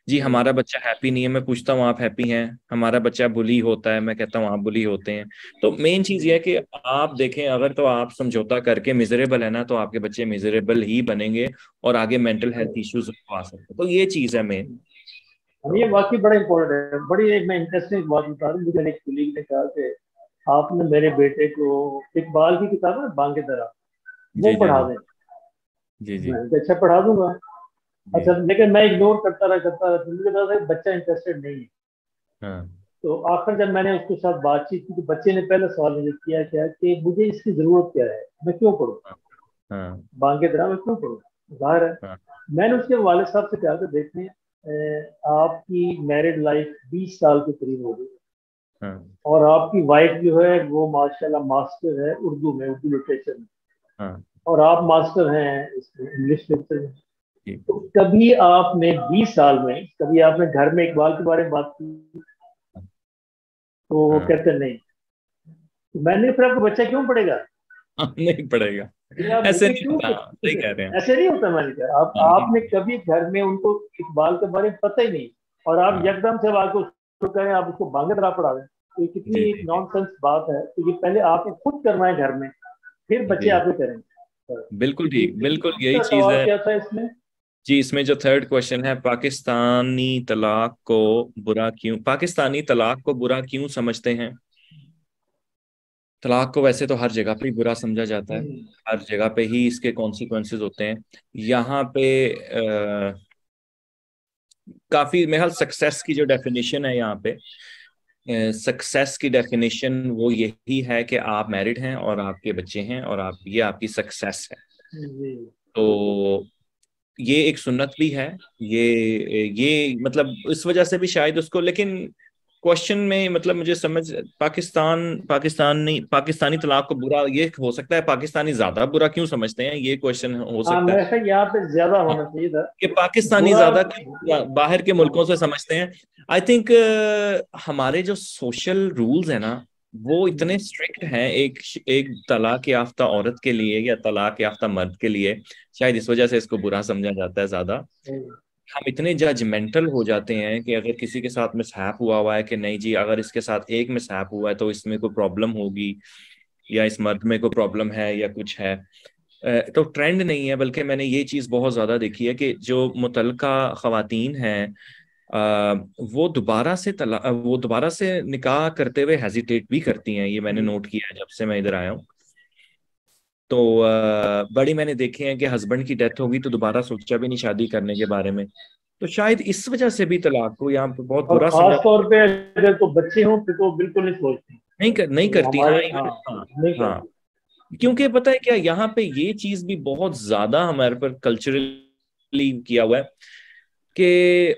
S2: जी हमारा बच्चा हैप्पी नहीं है। मैं पूछता हूँ आप हैप्पी हैं? हमारा बच्चा बुली होता है। मैं कहता हूँ आप बुली होते हैं। तो मेन चीज ये है कि आप देखें, अगर तो आप समझौता करके मिजरेबल है ना, तो आपके बच्चे मिजरेबल ही बनेंगे और आगे मेंटल हेल्थ इश्यूज आ सकते हैं। तो ये चीज है मेन।
S1: ये
S2: तो
S1: वाकई बड़ा इंपॉर्टेंट है। बड़ी एक मैं इंटरेस्टिंग बात बता रहा हूँ, मुझे एक कुलीग ने कहा कि आपने मेरे बेटे को इकबाल की किताब है ना, बांगे दरा, वो
S2: जी जी
S1: पढ़ा
S2: जी
S1: दें।
S2: जी जी
S1: मैं कहा, अच्छा पढ़ा दूंगा।
S2: जी।
S1: अच्छा, लेकिन मैं इग्नोर करता रहा, मुझे पता था कि बच्चा इंटरेस्टेड नहीं है।
S2: हाँ
S1: तो आखिर जब मैंने उसके साथ बातचीत की तो बच्चे ने पहले सवाल मुझे किया क्या कि मुझे इसकी जरूरत क्या है, मैं क्यों पढ़ूं,
S2: हाँ हाँ
S1: बांगे दरा मैं क्यों पढ़ूं, जाहिर है।
S2: हाँ
S1: मैंने उसके वाले साहब से कहा कि देखें, आपकी मैरिड लाइफ 20 साल के करीब हो गई,
S2: हाँ
S1: और आपकी वाइफ जो है वो माशाल्लाह मास्टर है उर्दू में, उर्दू लिटरेचर में,
S2: हाँ
S1: और आप मास्टर हैं इसमें इंग्लिश लिटरेचर में।
S2: जी
S1: तो कभी आपने 20 साल में कभी आपने घर में इकबाल के बारे में बात की? तो वो
S2: हाँ।
S1: कहते नहीं। तो मैंने फिर आपको बच्चा क्यों पढ़ेगा?
S2: हाँ, नहीं पड़ेगा।
S1: फिर आप
S2: ऐसे
S1: मुझे
S2: नहीं
S1: क्यों
S2: होता, सही कह रहे हैं।
S1: ऐसे नहीं होता। मैंने कहा आप
S2: हाँ
S1: आपने कभी घर में उनको इकबाल के बारे में पता ही नहीं, और आप
S2: हाँ
S1: यकदम से आपको शुरू करें, आप उसको बांग्ला पढ़ा दें, तो ये
S2: जी
S1: कितनी एक
S2: जी जी
S1: नॉनसेंस बात है। तो ये पहले आपको खुद करना है घर में, फिर बच्चे
S2: जी
S1: आपके करेंगे।
S2: बिल्कुल
S1: ये
S2: ठीक, बिल्कुल यही
S1: दूसरा
S2: चीज
S1: सवाल
S2: है।
S1: क्या था इसमें?
S2: जी, इसमें जो थर्ड क्वेश्चन है, पाकिस्तानी तलाक को बुरा क्यों समझते हैं। तलाक को वैसे तो हर जगह पे ही बुरा समझा जाता है,
S1: हम्म,
S2: हर जगह पे ही इसके कॉन्सिक्वेंसेस होते हैं। यहाँ पे काफी मेरे ख्याल सक्सेस की जो डेफिनेशन है यहाँ पे, सक्सेस की डेफिनेशन वो यही है कि आप मैरिड हैं और आपके बच्चे हैं और आप, ये आपकी सक्सेस है।
S1: जी।
S2: तो ये एक सुन्नत भी है, ये मतलब इस वजह से भी शायद उसको, लेकिन क्वेश्चन में मतलब मुझे समझ, पाकिस्तानी तलाक को बुरा ये हो सकता है, पाकिस्तानी ज्यादा बुरा क्यों समझते हैं, ये क्वेश्चन हो
S1: हाँ,
S2: सकता है।
S1: मेरे ख्याल यहाँ पे ज्यादा
S2: हाँ,
S1: होना चाहिए था।
S2: कि पाकिस्तानी
S1: बुरा।
S2: ज्यादा क्यों बाहर के
S1: हाँ।
S2: मुल्कों से समझते हैं। आई थिंक हमारे जो सोशल रूल्स है ना, वो इतने स्ट्रिक्ट हैं एक एक तलाक याफ्ता औरत के लिए या तलाक याफ्ता मर्द के लिए, शायद इस वजह से इसको बुरा समझा जाता है ज्यादा। हम इतने जजमेंटल हो जाते हैं कि अगर किसी के साथ मिसहैप हुआ है कि नहीं जी, अगर इसके साथ एक मिसहैप हुआ है तो इसमें कोई प्रॉब्लम होगी, या इस मर्द में कोई प्रॉब्लम है या कुछ है। तो ट्रेंड नहीं है, बल्कि मैंने ये चीज़ बहुत ज़्यादा देखी है कि जो मुतल्लका ख़वातीन हैं, वो दोबारा से निकाह करते हुए हेजिटेट भी करती हैं, ये मैंने नोट किया है जब से मैं इधर आया हूँ। तो बड़ी मैंने देखे हैं कि हस्बैंड की डेथ होगी तो दोबारा सोचा भी नहीं शादी करने के बारे में। तो शायद इस वजह से भी तलाक को यहाँ पे बहुत
S1: और
S2: बुरा समझा।
S1: खास तौर पे अगर तो बच्चे हों फिर तो बिल्कुल नहीं सोचते।
S2: नहीं
S1: तो
S2: करती, हाँ
S1: हमारे, हाँ,
S2: इवन हाँ।
S1: नहीं
S2: हाँ,
S1: करते।
S2: क्योंकि पता है क्या, यहाँ पे ये चीज भी बहुत ज्यादा हमारे पर कल्चरली किया हुआ है कि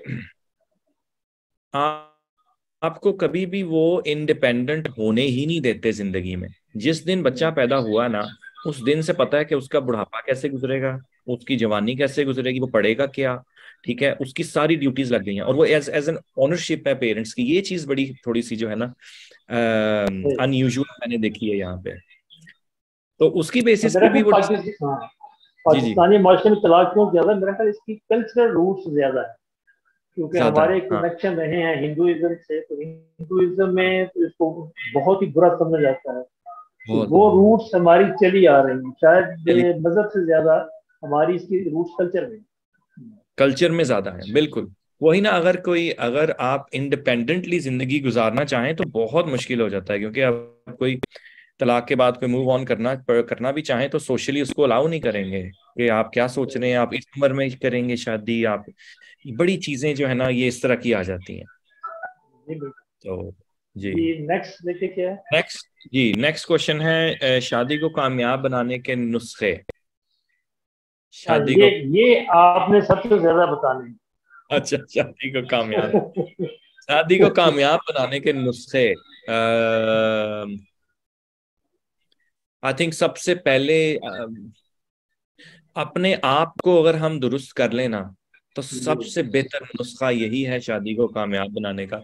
S2: आपको कभी भी वो इंडिपेंडेंट होने ही नहीं देते जिंदगी में। जिस दिन बच्चा पैदा हुआ ना, उस दिन से पता है कि उसका बुढ़ापा कैसे गुजरेगा, उसकी जवानी कैसे गुजरेगी, वो पढ़ेगा क्या, ठीक है, उसकी सारी ड्यूटीज लग गई हैं, और वो एज एज एन ऑनरशिप है पेरेंट्स की। ये चीज बड़ी थोड़ी सी जो है ना अनयूजुअल मैंने देखी है यहाँ पे। तो उसकी बेसिस
S1: मेरा
S2: पे भी
S1: ख्याल
S2: वो
S1: पाकिस्तान, हाँ,
S2: जी जी
S1: पाकिस्तानी माशरे में तलाक क्यों ज्यादा, मेरा ख्याल इसकी कल्चरल रूट्स ज्यादा है। क्योंकि
S2: ज्यादा
S1: हमारे
S2: है, हाँ
S1: कनेक्शन रहे हैं हिंदुइज्म से, तो हिंदुइज्म में तो इसको बहुत ही बुरा समझा जाता है। तो
S2: बहुत
S1: वो
S2: बहुत
S1: रूट्स हमारी चली आ रही हैं,
S2: चलिए,
S1: शायद मजहब से ज्यादा हमारी इसकी रूट्स कल्चर में।
S2: कल्चर में ज्यादा है बिल्कुल। वही ना, अगर आप इंडिपेंडेंटली जिंदगी गुजारना चाहें तो बहुत मुश्किल हो जाता है, क्योंकि अब कोई तलाक के बाद कोई मूव ऑन करना भी चाहें तो सोशली उसको अलाउ नहीं करेंगे कि आप क्या सोच रहे हैं, आप इस उम्र में करेंगे शादी, आप बड़ी चीजें जो है ना ये इस तरह की आ जाती हैं।
S1: जी बिल्कुल।
S2: तो जी,
S1: जी, नेक्स्ट देखिए क्या है।
S2: नेक्स्ट क्वेश्चन है, शादी को कामयाब बनाने के नुस्खे।
S1: हाँ,
S2: शादी
S1: ये
S2: को
S1: ये आपने सबसे ज्यादा बताने
S2: अच्छा,
S1: हैं।
S2: शादी को कामयाब बनाने के नुस्खे, आई थिंक सबसे पहले अपने आप को अगर हम दुरुस्त कर लेना, तो
S1: जी,
S2: सबसे बेहतर नुस्खा यही है शादी को कामयाब बनाने का।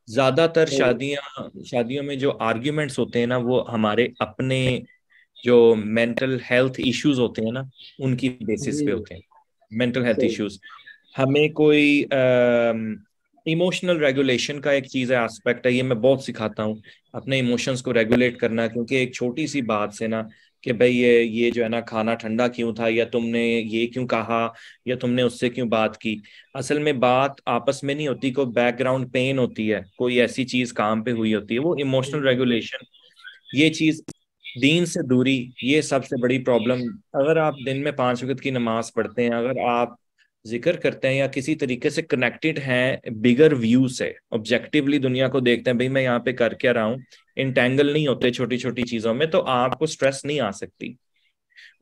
S2: ज्यादातर शादियों में जो आर्ग्यूमेंट्स होते हैं ना, वो हमारे अपने जो मेंटल हेल्थ इश्यूज होते हैं ना, उनकी बेसिस
S1: जी,
S2: पे होते हैं। मेंटल हेल्थ
S1: सही।
S2: इश्यूज, हमें कोई इमोशनल रेगुलेशन का एक चीज है, एस्पेक्ट है, ये मैं बहुत सिखाता हूँ, अपने इमोशंस को रेगुलेट करना। क्योंकि एक छोटी सी बात से ना, कि भाई ये जो है ना, खाना ठंडा क्यों था, या तुमने ये क्यों कहा, या तुमने उससे क्यों बात की, असल में बात आपस में नहीं होती, कोई बैकग्राउंड पेन होती है, कोई ऐसी चीज काम पे हुई होती है, वो इमोशनल रेगुलेशन, ये चीज, दीन से दूरी, ये सबसे बड़ी प्रॉब्लम। अगर आप दिन में 5 वक्त की नमाज पढ़ते हैं, अगर आप जिक्र करते हैं या किसी तरीके से कनेक्टेड हैं बिगर व्यू से, ऑब्जेक्टिवली दुनिया को देखते हैं, भाई मैं यहाँ पे कर क्या रहा हूँ, इंटेंगल नहीं होते छोटी छोटी चीजों में, तो आपको स्ट्रेस नहीं आ सकती।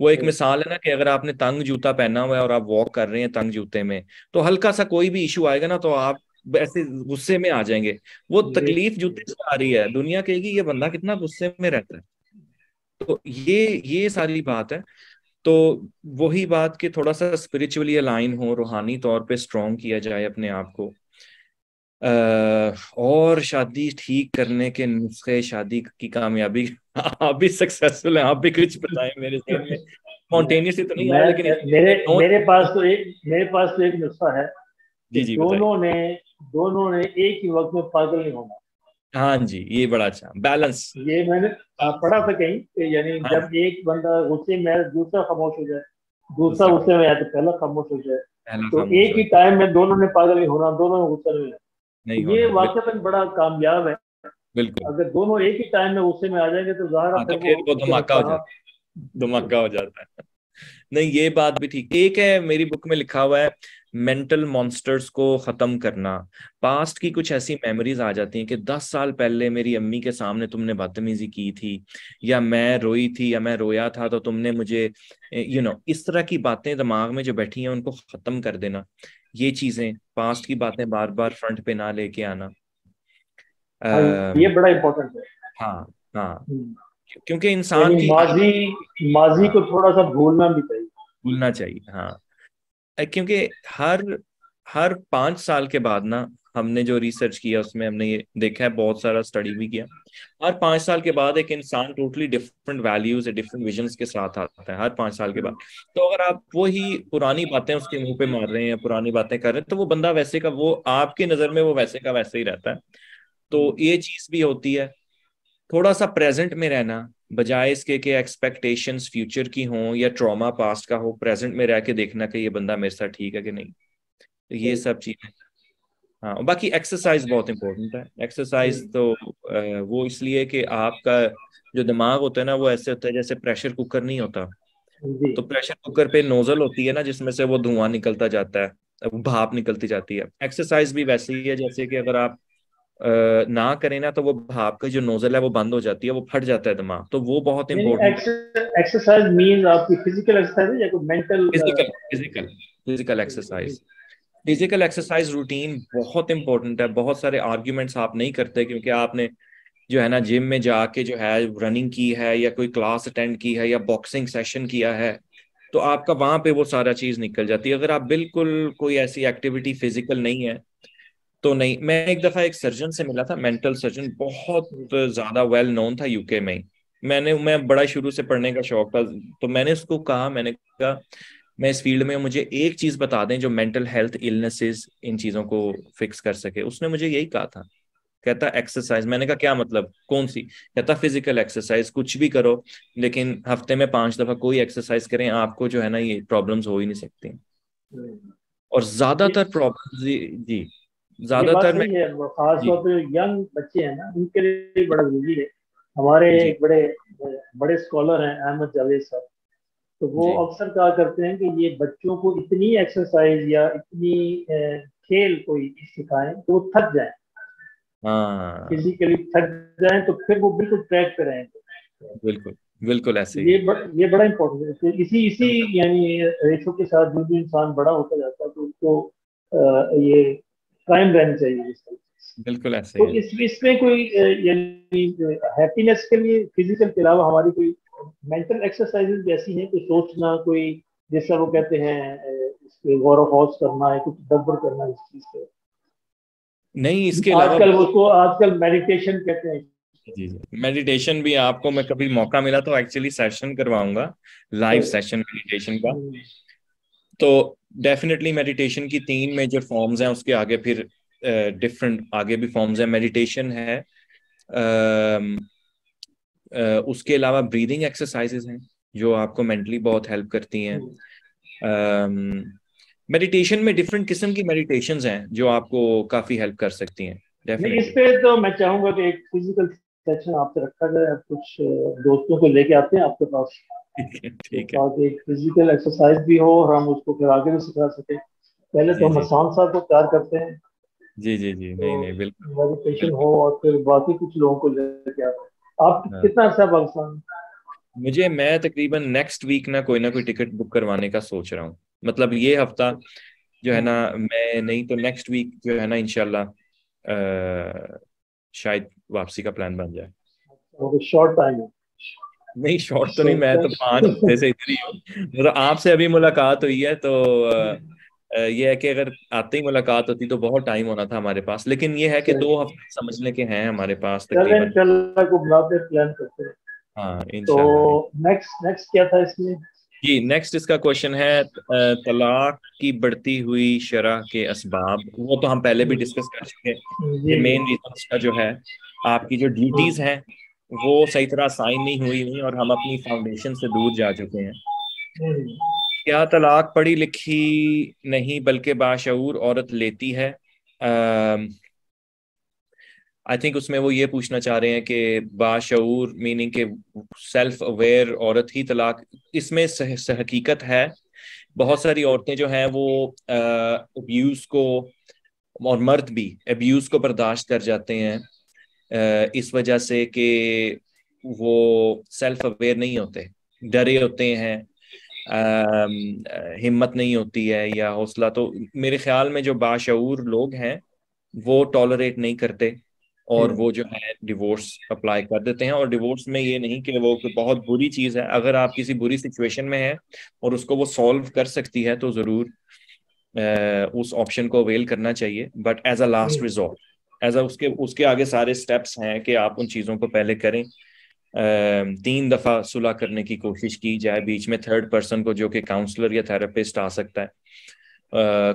S2: वो एक मिसाल है ना, कि अगर आपने तंग जूता पहना हुआ है और आप वॉक कर रहे हैं तंग जूते में, तो हल्का सा कोई भी इशू आएगा ना, तो आप ऐसे गुस्से में आ जाएंगे। वो
S1: ये
S2: तकलीफ जूते से आ रही है, दुनिया कहेगी ये बंदा कितना गुस्से में रहता है। तो ये सारी बात है। तो वही बात कि थोड़ा सा स्पिरिचुअली अलाइन हो, रूहानी तौर पे स्ट्रॉन्ग किया जाए अपने आप को। और शादी ठीक करने के नुस्खे, शादी की कामयाबी आप भी सक्सेसफुल हैं, आप भी कुछ बताएं मेरे जहन में
S1: मैं
S2: स्पॉन्टेनियसली तो नहीं
S1: मैं
S2: आया, लेकिन
S1: मेरे
S2: इसमें नोट।
S1: मेरे पास तो एक नुस्खा है कि
S2: जी जी बताइए।
S1: दोनों ने एक ही वक्त में पागल नहीं होना।
S2: हाँ जी, ये बड़ा अच्छा बैलेंस।
S1: ये मैंने पढ़ा था कहीं कि यानी
S2: हाँ,
S1: जब एक बंदा गुस्से में है दूसरा खामोश हो जाए, दूसरा
S2: दूसरा
S1: गुस्से में है तो पहला खामोश हो जाए।
S2: पहला
S1: तो
S2: खामोश
S1: एक
S2: हो
S1: ही
S2: जाए।
S1: टाइम में दोनों ने पागल नहीं होना, दोनों ने गुस्से में है।
S2: नहीं
S1: तो ये
S2: होना,
S1: वाकई बड़ा कामयाब है।
S2: बिल्कुल।
S1: अगर दोनों एक ही टाइम में गुस्से में आ जाएंगे तो ज़ाहिर है
S2: हाँ,
S1: फिर
S2: तो
S1: वो
S2: फिर वो
S1: उसके
S2: धमाका हो
S1: नुकसान।
S2: जाता है, धमाका हो जाता है। नहीं, ये बात भी ठीक। एक है मेरी बुक में लिखा हुआ है, मेंटल मॉन्स्टर्स को खत्म करना। पास्ट की कुछ ऐसी मेमोरीज आ जाती हैं कि 10 साल पहले मेरी अम्मी के सामने तुमने बदतमीजी की थी, या मैं रोई थी, या मैं रोया था तो तुमने मुझे इस तरह की बातें दिमाग में जो बैठी हैं उनको खत्म कर देना। ये चीजें, पास्ट की बातें बार बार फ्रंट पे ना लेके आना।
S1: हाँ, ये
S2: अम,
S1: बड़ा इंपॉर्टेंट है।
S2: हाँ हाँ।
S1: हम्म।
S2: क्योंकि इंसान
S1: यानी
S2: की
S1: माजी
S2: हाँ,
S1: को थोड़ा सा भूलना भी चाहिए।
S2: भूलना चाहिए, हाँ। क्योंकि हर हर 5 साल के बाद ना, हमने जो रिसर्च किया उसमें हमने ये देखा है, बहुत सारा स्टडी भी किया, हर 5 साल के बाद एक इंसान totally different values different visions के साथ आता है, हर 5 साल के बाद। तो अगर आप वही पुरानी बातें उसके मुंह पे मार रहे हैं या पुरानी बातें कर रहे हैं, तो वो बंदा वैसे का वो आपकी नजर में वो वैसे का वैसे ही रहता है। तो ये चीज भी होती है। थोड़ा सा प्रेजेंट में रहना, बजाय इसके कि एक्सपेक्टेशंस फ्यूचर की हों या ट्रॉमा पास्ट का हो, प्रेजेंट में रह के देखना कि ये बंदा मेरे साथ ठीक है कि नहीं। तो ये
S1: सही।
S2: सब चीजें। हाँ, और बाकी एक्सरसाइज बहुत इंपॉर्टेंट है। एक्सरसाइज
S1: हम्म।
S2: तो वो इसलिए कि आपका जो दिमाग होता है ना, वो ऐसे होता है जैसे प्रेशर कुकर नहीं होता।
S1: जी।
S2: तो प्रेशर कुकर पे नोजल होती है ना, जिसमें से वो धुआं निकलता जाता है, भाप निकलती जाती है। एक्सरसाइज भी वैसे ही है, जैसे कि अगर आप ना करें ना, तो वो भाप का जो नोजल है वो बंद हो जाती है, वो फट जाता है दिमाग, तो वो बहुत
S1: यानी
S2: इंपॉर्टेंट है।
S1: एक्सरसाइज मीन्स आपकी फिजिकल एक्सरसाइज है या कोई mental?
S2: Physical physical physical exercise. Physical exercise routine बहुत इंपॉर्टेंट है। बहुत सारे आर्ग्यूमेंट्स आप नहीं करते क्योंकि आपने जो है ना जिम में जाके जो है रनिंग की है, या कोई क्लास अटेंड की है, या बॉक्सिंग सेशन किया है, तो आपका वहां पे वो सारा चीज निकल जाती है। अगर आप बिल्कुल कोई ऐसी एक्टिविटी फिजिकल नहीं है तो नहीं। मैं एक दफा एक सर्जन से मिला था, मेंटल सर्जन, बहुत ज्यादा वेल नोन था यूके में ही। मैं बड़ा शुरू से पढ़ने का शौक था, तो मैंने उसको कहा, मैंने कहा मैं इस फील्ड में हूं, मुझे एक चीज बता दें जो मेंटल हेल्थ इलनेसेस इन चीजों को फिक्स कर सके। उसने मुझे यही कहा था, कहता एक्सरसाइज। मैंने कहा क्या मतलब, कौन सी? कहता फिजिकल एक्सरसाइज, कुछ भी करो लेकिन हफ्ते में 5 दफा कोई एक्सरसाइज करें, आपको जो है ना ये प्रॉब्लम्स हो ही नहीं सकती। और
S1: ये
S2: ज्यादातर प्रॉब्लम जी, जी
S1: ये बात
S2: ज्यादातर मैं।
S1: सही है। खास
S2: जी
S1: तौर पे यंग बच्चे हैं ना, उनके लिए बड़ा जरूरी है। हमारे
S2: जी
S1: एक बड़े बड़े स्कॉलर हैं अहमद जावेद साहब। तो वो
S2: जी।
S1: अक्सर कहा करते हैं कि ये बच्चों को इतनी एक्सरसाइज या इतनी खेल कोई सिखाएं तो वो थक जाएं,
S2: हाँ,
S1: फिजिकली थक जाएं, तो फिर वो बिल्कुल ट्रैक पे रहेंगे।
S2: बिल्कुल बिल्कुल ऐसे ही है।
S1: ये बड़ा इंपॉर्टेंट है। तो इसी इसी यानी रेशो के साथ जो भी इंसान बड़ा होता जाता है तो उसको ये कायम रहनी चाहिए इस तरह से।
S2: बिल्कुल ऐसे ही
S1: तो
S2: है।
S1: इसमें कोई यानी हैप्पीनेस के लिए फिजिकल के अलावा हमारी कोई मेंटल एक्सरसाइजेज भी ऐसी हैं, कोई सोचना, कोई जैसा वो कहते हैं इस पे गौर व हौस करना है, कुछ गड़बड़ करना है इस चीज पे।
S2: नहीं, इसके अलावा
S1: आजकल मेडिटेशन कहते हैं।
S2: जी जी, मेडिटेशन भी आपको मैं कभी मौका मिला तो एक्चुअली सेशन करवाऊंगा, लाइव
S1: तो,
S2: सेशन मेडिटेशन का।
S1: हम्म,
S2: तो डेफिनेटली मेडिटेशन की 3 मेजर फॉर्म्स हैं, उसके आगे फिर डिफरेंट आगे भी फॉर्म्स हैं। मेडिटेशन है, अम, उसके अलावा ब्रीदिंग एक्सरसाइजेज हैं जो आपको मेंटली बहुत हेल्प करती हैं।
S1: हम्म।
S2: मेडिटेशन में डिफरेंट किस्म की मेडिटेशंस हैं जो आपको काफी हेल्प कर सकती हैं,
S1: नहीं, इस
S2: डेफिनेटली।
S1: पे तो मैं चाहूंगा कि एक फिजिकल सेशन आपसे रखा जाए। आप कुछ दोस्तों को लेके आते हैं आपके पास,
S2: ठीक है,
S1: तो
S2: ठीक है।
S1: ताकि एक फिजिकल एक्सरसाइज भी हो और हम उसको फिर आगे भी सिखा सकें। पहले तो
S2: जी
S1: हम
S2: जी
S1: आसान साहब को तैयार करते हैं,
S2: जी जी जी,
S1: तो
S2: नहीं नहीं, बिल्कुल
S1: मेडिटेशन
S2: बिल्कुल।
S1: हो और फिर बाकी कुछ लोगों को लेके आते हैं। आप
S2: हाँ,
S1: कितना अर्सा पाकिस्तान में?
S2: मैं तकरीबन नेक्स्ट वीक ना कोई टिकट बुक करवाने का सोच रहा हूँ। मतलब ये हफ्ता जो है ना, मैं नहीं तो नेक्स्ट वीक जो है ना इंशाल्लाह शायद वापसी का प्लान बन जाए।
S1: शॉर्ट टाइम है।
S2: नहीं शॉर्ट तो
S1: So
S2: नहीं, मैं तो 5 हफ्ते से इधर ही हूँ। मतलब आपसे अभी मुलाकात हुई है तो ये है कि अगर आते ही मुलाकात होती तो बहुत टाइम होना था हमारे पास, लेकिन ये है कि 2 हफ्ते समझने के हैं हमारे पास
S1: चलें
S2: तकरीबन।
S1: इंशाल्लाह को बनाते प्लान करते हैं।
S2: हाँ
S1: तो
S2: इंशाल्लाह।
S1: नेक्स्ट नेक्स्ट क्या था इसमें?
S2: जी नेक्स्ट इसका क्वेश्चन है तलाक की बढ़ती हुई शरह के असबाब। वो तो हम पहले भी डिस्कस कर चुके हैं कि
S1: जी जी।
S2: मेन रीजन इसका जो है आपकी जो ड्यूटीज हैं वो सही तरह साइन नहीं हुई हुई और हम अपनी फाउंडेशन से दूर जा चुके हैं।
S1: हम्म,
S2: क्या तलाक पढ़ी लिखी नहीं बल्कि बाशऊर औरत लेती है? आई थिंक उसमें वो ये पूछना चाह रहे हैं कि बाशऊर मीनिंग के सेल्फ अवेयर औरत ही तलाक। इसमें हकीकत है बहुत सारी औरतें जो हैं वो अब्यूज को, और मर्द भी अब्यूज को बर्दाश्त कर जाते हैं इस वजह से कि वो सेल्फ अवेयर नहीं होते, डरे होते हैं, हिम्मत नहीं होती है या हौसला। तो मेरे ख्याल में जो बाशऊर लोग हैं वो टॉलरेट नहीं करते और वो जो है डिवोर्स अप्लाई कर देते हैं। और डिवोर्स में ये नहीं कि वो कोई बहुत बुरी चीज़ है, अगर आप किसी बुरी सिचुएशन में है और उसको वो सॉल्व कर सकती है तो ज़रूर उस ऑप्शन को अवेल करना चाहिए, but as a last
S1: hmm,
S2: resort, as a उसके उसके आगे सारे स्टेप्स हैं कि आप उन चीज़ों को पहले करें। 3 दफा सुलह करने की कोशिश की जाए, बीच में थर्ड पर्सन को जो कि काउंसलर या थेरेपिस्ट आ सकता है।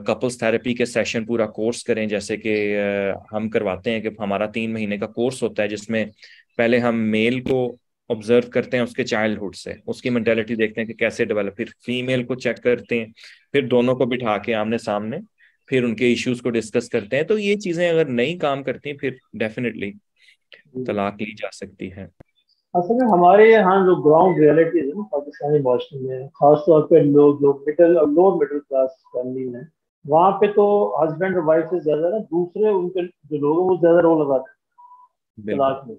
S2: कपल्स थेरेपी के सेशन पूरा कोर्स करें, जैसे कि हम करवाते हैं कि हमारा 3 महीने का कोर्स होता है जिसमें पहले हम मेल को ऑब्जर्व करते हैं उसके चाइल्डहुड से, उसकी मेंटेलिटी देखते हैं कि कैसे डेवलप, फिर फीमेल को चेक करते हैं, फिर दोनों को बिठा के आमने सामने फिर उनके इश्यूज को डिस्कस करते हैं। तो ये चीजें अगर नहीं काम करती फिर डेफिनेटली
S1: हम्म।
S2: तलाक ली जा सकती है।
S1: असल में हमारे यहाँ जो ग्राउंड रियलिटी है ना पाकिस्तानी माशरे में, खासतौर पे लोग जो मिडिल और लोअर मिडिल क्लास फैमिली में, वहाँ पे तो हस्बैंड और वाइफ से ज्यादा ना दूसरे उनके जो लोग हैं वो ज्यादा रोल लगाते हैं
S2: बिल्कुल
S1: तलाक में।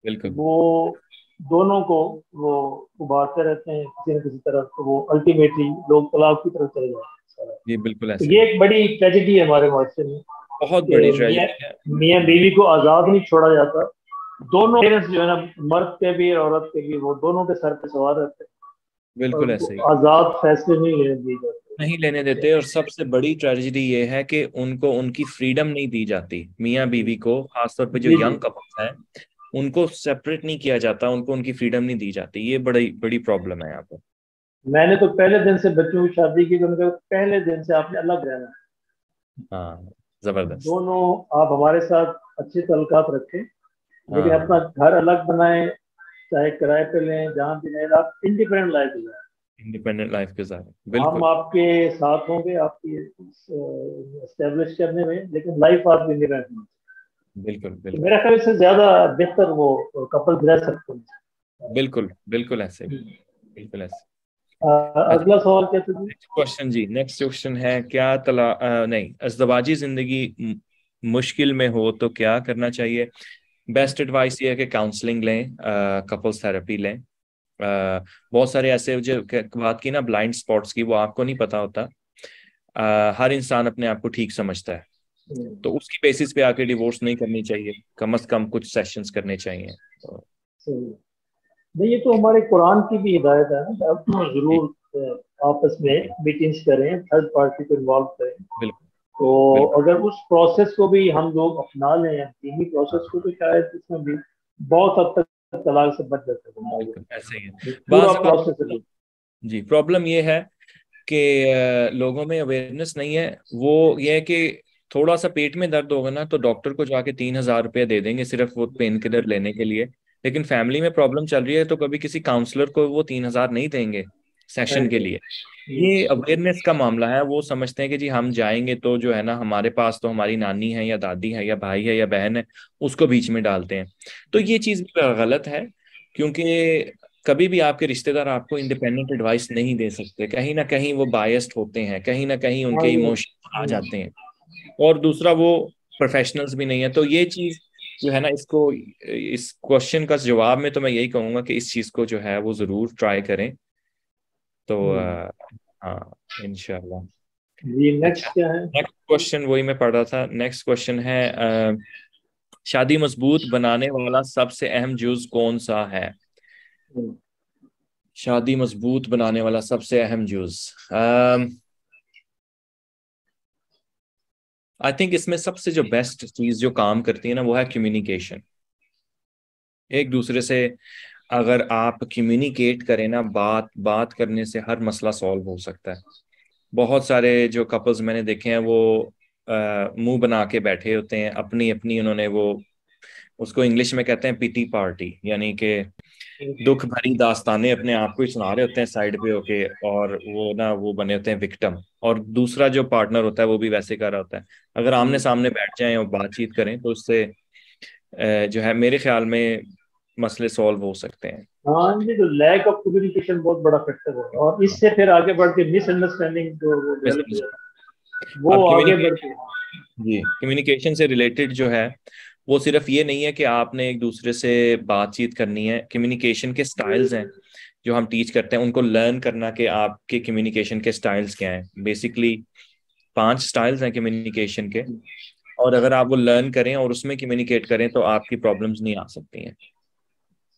S2: बिल्कुल।
S1: वो दोनों को वो उभारते रहते हैं किसी न किसी तरफ, तो वो अल्टीमेटली लोग तलाक की तरफ चले जाते हैं।
S2: ये बिल्कुल
S1: तो
S2: ऐसे
S1: ये
S2: ही,
S1: एक बड़ी ट्रेजेडी है हमारे माशरे में
S2: बहुत
S1: कि
S2: बड़ी
S1: मियाँ
S2: ट्रेजेडी है।
S1: मियाँ बीवी को आजाद नहीं छोड़ा जाता। दोनों पेरेंट्स जो है ना, मर्द के भी और औरत के भी, वो दोनों के सर पे सवार रहते हैं और
S2: बिल्कुल
S1: उनको
S2: ऐसे ही,
S1: आजाद फैसले नहीं लेने दिए
S2: नहीं लेने
S1: जाते।
S2: देते। और सबसे बड़ी ट्रेजेडी ये है कि उनको उनकी फ्रीडम नहीं दी जाती, मियाँ बीवी को, खासतौर पे जो
S1: जी जी।
S2: यंग कपल्स हैं उनको सेपरेट नहीं किया जाता, उनको उनकी फ्रीडम नहीं दी जाती। ये बड़ी बड़ी प्रॉब्लम है यहाँ पर।
S1: मैंने तो पहले दिन से बच्चों की शादी की तो उनका पहले दिन से आपने अलग रहना है।
S2: हाँ जबरदस्त।
S1: दोनों आप हमारे साथ अच्छे तल्लुकात रखें, लेकिन अपना
S2: हाँ
S1: घर अलग बनाएं, चाहे किराए पे लें, जहाँ भी लें, आप इंडिपेंडेंट लाइफ गुजारें।
S2: इंडिपेंडेंट लाइफ गुजारे,
S1: हम
S2: बिल्कुल
S1: आपके साथ होंगे आपकी एस्टेब्लिश करने में, लेकिन लाइफ आपकी इंडिपेंडेंट होनी
S2: बिल्कुल
S1: चाहिए। तो
S2: बिल्कुल
S1: मेरा ख्याल से ज्यादा बेहतर वो कपल्स रह सकते हैं।
S2: बिल्कुल बिल्कुल ऐसे, बिल्कुल ऐसे। अच्छा
S1: अगला सवाल क्या था जी?
S2: नेक्स्ट क्वेश्चन जी, नेक्स्ट क्वेश्चन है क्या नहीं, अज़दवाजी जिंदगी मुश्किल में हो तो क्या करना चाहिए? बेस्ट एडवाइस ये है कि काउंसलिंग लें, कपल्स थेरेपी लें। बहुत सारे ऐसे जो बात की ना ब्लाइंड स्पॉट्स की, वो आपको नहीं पता होता। हर इंसान अपने आप को ठीक समझता है,
S1: हम्म,
S2: तो उसकी बेसिस पे आके डिवोर्स नहीं करनी चाहिए, कम से कम कुछ सेशंस करने चाहिए तो,
S1: सही। नहीं, ये तो हमारे कुरान की भी हिदायत है ना, आप
S2: जी
S1: जरूर आपस में
S2: जी
S1: मीटिंग्स करें, थर्ड पार्टी को इन्वॉल्व करें।
S2: बिल्कुल
S1: तो
S2: बिल्कुल।
S1: अगर उस प्रोसेस को भी हम लोग अपना लें, दीनी प्रोसेस को,
S2: हाँ
S1: तो शायद इसमें भी बहुत हद तक तलाक से बच जाते हैं लोग।
S2: बिल्कुल ऐसे ही है।
S1: ये पूरा
S2: बाज़
S1: प्रोसेस है।
S2: जी प्रॉब्लम ये है कि लोगों में अवेयरनेस नहीं है। वो ये है कि थोड़ा सा पेट में दर्द होगा ना तो डॉक्टर को जाके 3,000 रुपया दे देंगे सिर्फ वो पेन किलर लेने के लिए। लेकिन फैमिली में प्रॉब्लम चल रही है तो कभी किसी काउंसलर को वो 3,000 नहीं देंगे सेशन के
S1: राइट।
S2: लिए। ये अवेयरनेस का मामला है। वो समझते हैं कि जी हम जाएंगे तो जो है ना हमारे पास तो हमारी नानी है या दादी है या भाई है या बहन है, उसको बीच में डालते हैं। तो ये चीज़ भी गलत है, क्योंकि कभी भी आपके रिश्तेदार आपको इंडिपेंडेंट एडवाइस नहीं दे सकते, कहीं ना कहीं वो बायस्ड होते हैं, कहीं ना कहीं
S1: हाँ
S2: उनके
S1: ये
S2: इमोशन आ जाते हैं। और दूसरा वो प्रोफेशनल्स भी नहीं है। तो ये चीज जो है ना, इसको इस क्वेश्चन का जवाब में तो मैं यही कहूंगा कि इस चीज को जो है वो जरूर ट्राई करें। तो
S1: हम्म,
S2: हाँ इंशाल्लाह।
S1: जी नेक्स्ट
S2: अच्छा,
S1: क्या है?
S2: नेक्स्ट क्वेश्चन वही मैं पढ़ रहा था। नेक्स्ट क्वेश्चन है शादी मजबूत बनाने वाला सबसे अहम जुज कौन सा है?
S1: हम्म,
S2: शादी मजबूत बनाने वाला सबसे अहम जुज, आई थिंक इसमें सबसे जो बेस्ट चीज जो काम करती है ना, वो है कम्युनिकेशन। एक दूसरे से अगर आप कम्युनिकेट करें ना, बात बात करने से हर मसला सॉल्व हो सकता है। बहुत सारे जो कपल्स मैंने देखे हैं वो मुंह बना के बैठे होते हैं, अपनी अपनी उन्होंने वो, उसको इंग्लिश में कहते हैं पिटी पार्टी, यानी कि दुख भरी दास्तानें अपने आप को ही सुना रहे होते हैं साइड पे होके, और वो ना वो बने होते हैं विक्टिम, और दूसरा जो पार्टनर होता है वो भी वैसे कर रहा होता है। अगर आमने सामने बैठ जाएं और बातचीत करें तो उससे जो है मेरे ख्याल में मसले सॉल्व हो सकते हैं।
S1: हाँ जी, तो लैक ऑफ कम्युनिकेशन बहुत बड़ा फैक्टर है, और इससे फिर आगे बढ़ के मिसअंडरस्टैंडिंग जो वो डेवलप हो जाती है,
S2: अब
S1: वो आगे बढ़
S2: कम्युनिकेशन,
S1: के।
S2: जी कम्युनिकेशन से रिलेटेड जो है वो सिर्फ ये नहीं है कि आपने एक दूसरे से बातचीत करनी है। कम्युनिकेशन के स्टाइल्स हैं जो हम टीच करते हैं, उनको लर्न करना कि आपके कम्युनिकेशन के स्टाइल्स क्या हैं। बेसिकली 5 स्टाइल्स हैं कम्युनिकेशन के, और अगर आप वो लर्न करें और उसमें कम्युनिकेट करें तो आपकी प्रॉब्लम्स नहीं आ सकती हैं।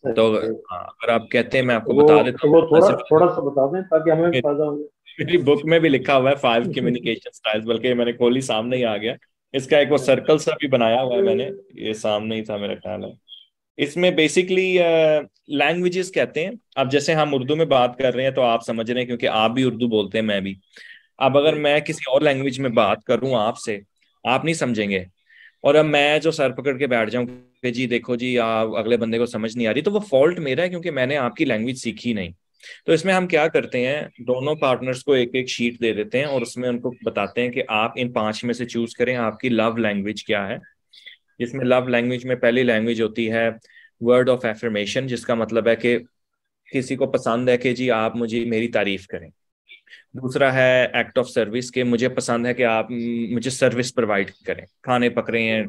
S2: तो
S1: सही।
S2: अगर आप कहते हैं, मैं आपको
S1: वो
S2: बता देता
S1: तो
S2: हूँ,
S1: वो थोड़ा
S2: वैसे
S1: थोड़ा सा बता दें ताकि हमें
S2: मेरी
S1: फायदा हो
S2: मेरी बुक में भी लिखा हुआ है 5 कम्युनिकेशन स्टाइल्स, बल्कि मैंने खोली सामने ही आ गया। इसका एक वो
S1: जाए।
S2: सर्कल सा भी बनाया हुआ है मैंने, ये सामने ही था मेरा ख्याल है। इसमें बेसिकली लैंग्वेजेस कहते हैं। अब जैसे हम उर्दू में बात कर रहे हैं तो आप समझ रहे हैं, क्योंकि आप भी उर्दू बोलते हैं, मैं भी। अब अगर मैं किसी और लैंग्वेज में बात करूं आपसे, आप नहीं समझेंगे। और अब मैं जो सर पकड़ के बैठ जाऊं कि जी देखो जी, आप अगले बंदे को समझ नहीं आ रही, तो वो फॉल्ट मेरा है, क्योंकि मैंने आपकी लैंग्वेज सीखी नहीं। तो इसमें हम क्या करते हैं, दोनों पार्टनर्स को एक एक शीट दे देते हैं और उसमें उनको बताते हैं कि आप इन 5 में से चूज करें आपकी लव लैंग्वेज क्या है। जिसमें लव लैंग्वेज में पहली लैंग्वेज होती है वर्ड ऑफ एफर्मेशन, जिसका मतलब है कि किसी को पसंद है कि जी आप मुझे मेरी तारीफ करें। दूसरा है एक्ट ऑफ सर्विस, के मुझे पसंद है कि आप मुझे सर्विस प्रोवाइड करें, खाने पक रहे हैं,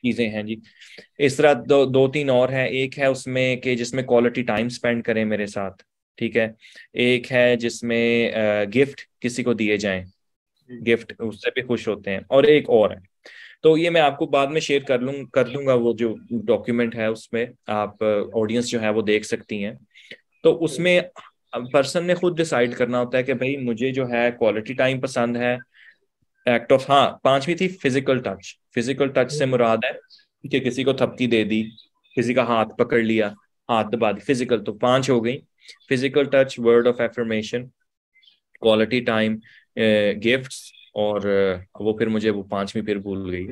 S2: चीजें हैं जी। इस तरह दो तीन और हैं। एक है उसमें कि जिसमें क्वालिटी टाइम स्पेंड करें मेरे साथ, ठीक है। एक है जिसमें गिफ्ट किसी को दिए जाएं, गिफ्ट उससे भी खुश होते हैं। और एक और है, तो ये मैं आपको बाद में शेयर कर दूंगा, वो जो डॉक्यूमेंट है उसमें आप ऑडियंस जो है वो देख सकती हैं। तो उसमें पर्सन ने खुद डिसाइड करना होता है कि भाई मुझे जो है क्वालिटी टाइम पसंद है, एक्ट ऑफ, हाँ 5वीं थी फिजिकल टच। फिजिकल टच से मुराद है कि किसी को थपकी दे दी, किसी का हाथ पकड़ लिया, हाथ दबा दी, फिजिकल। तो 5 हो गई, physical touch, word of affirmation, quality time, gifts, और वो फिर मुझे वो 5वीं फिर भूल गई।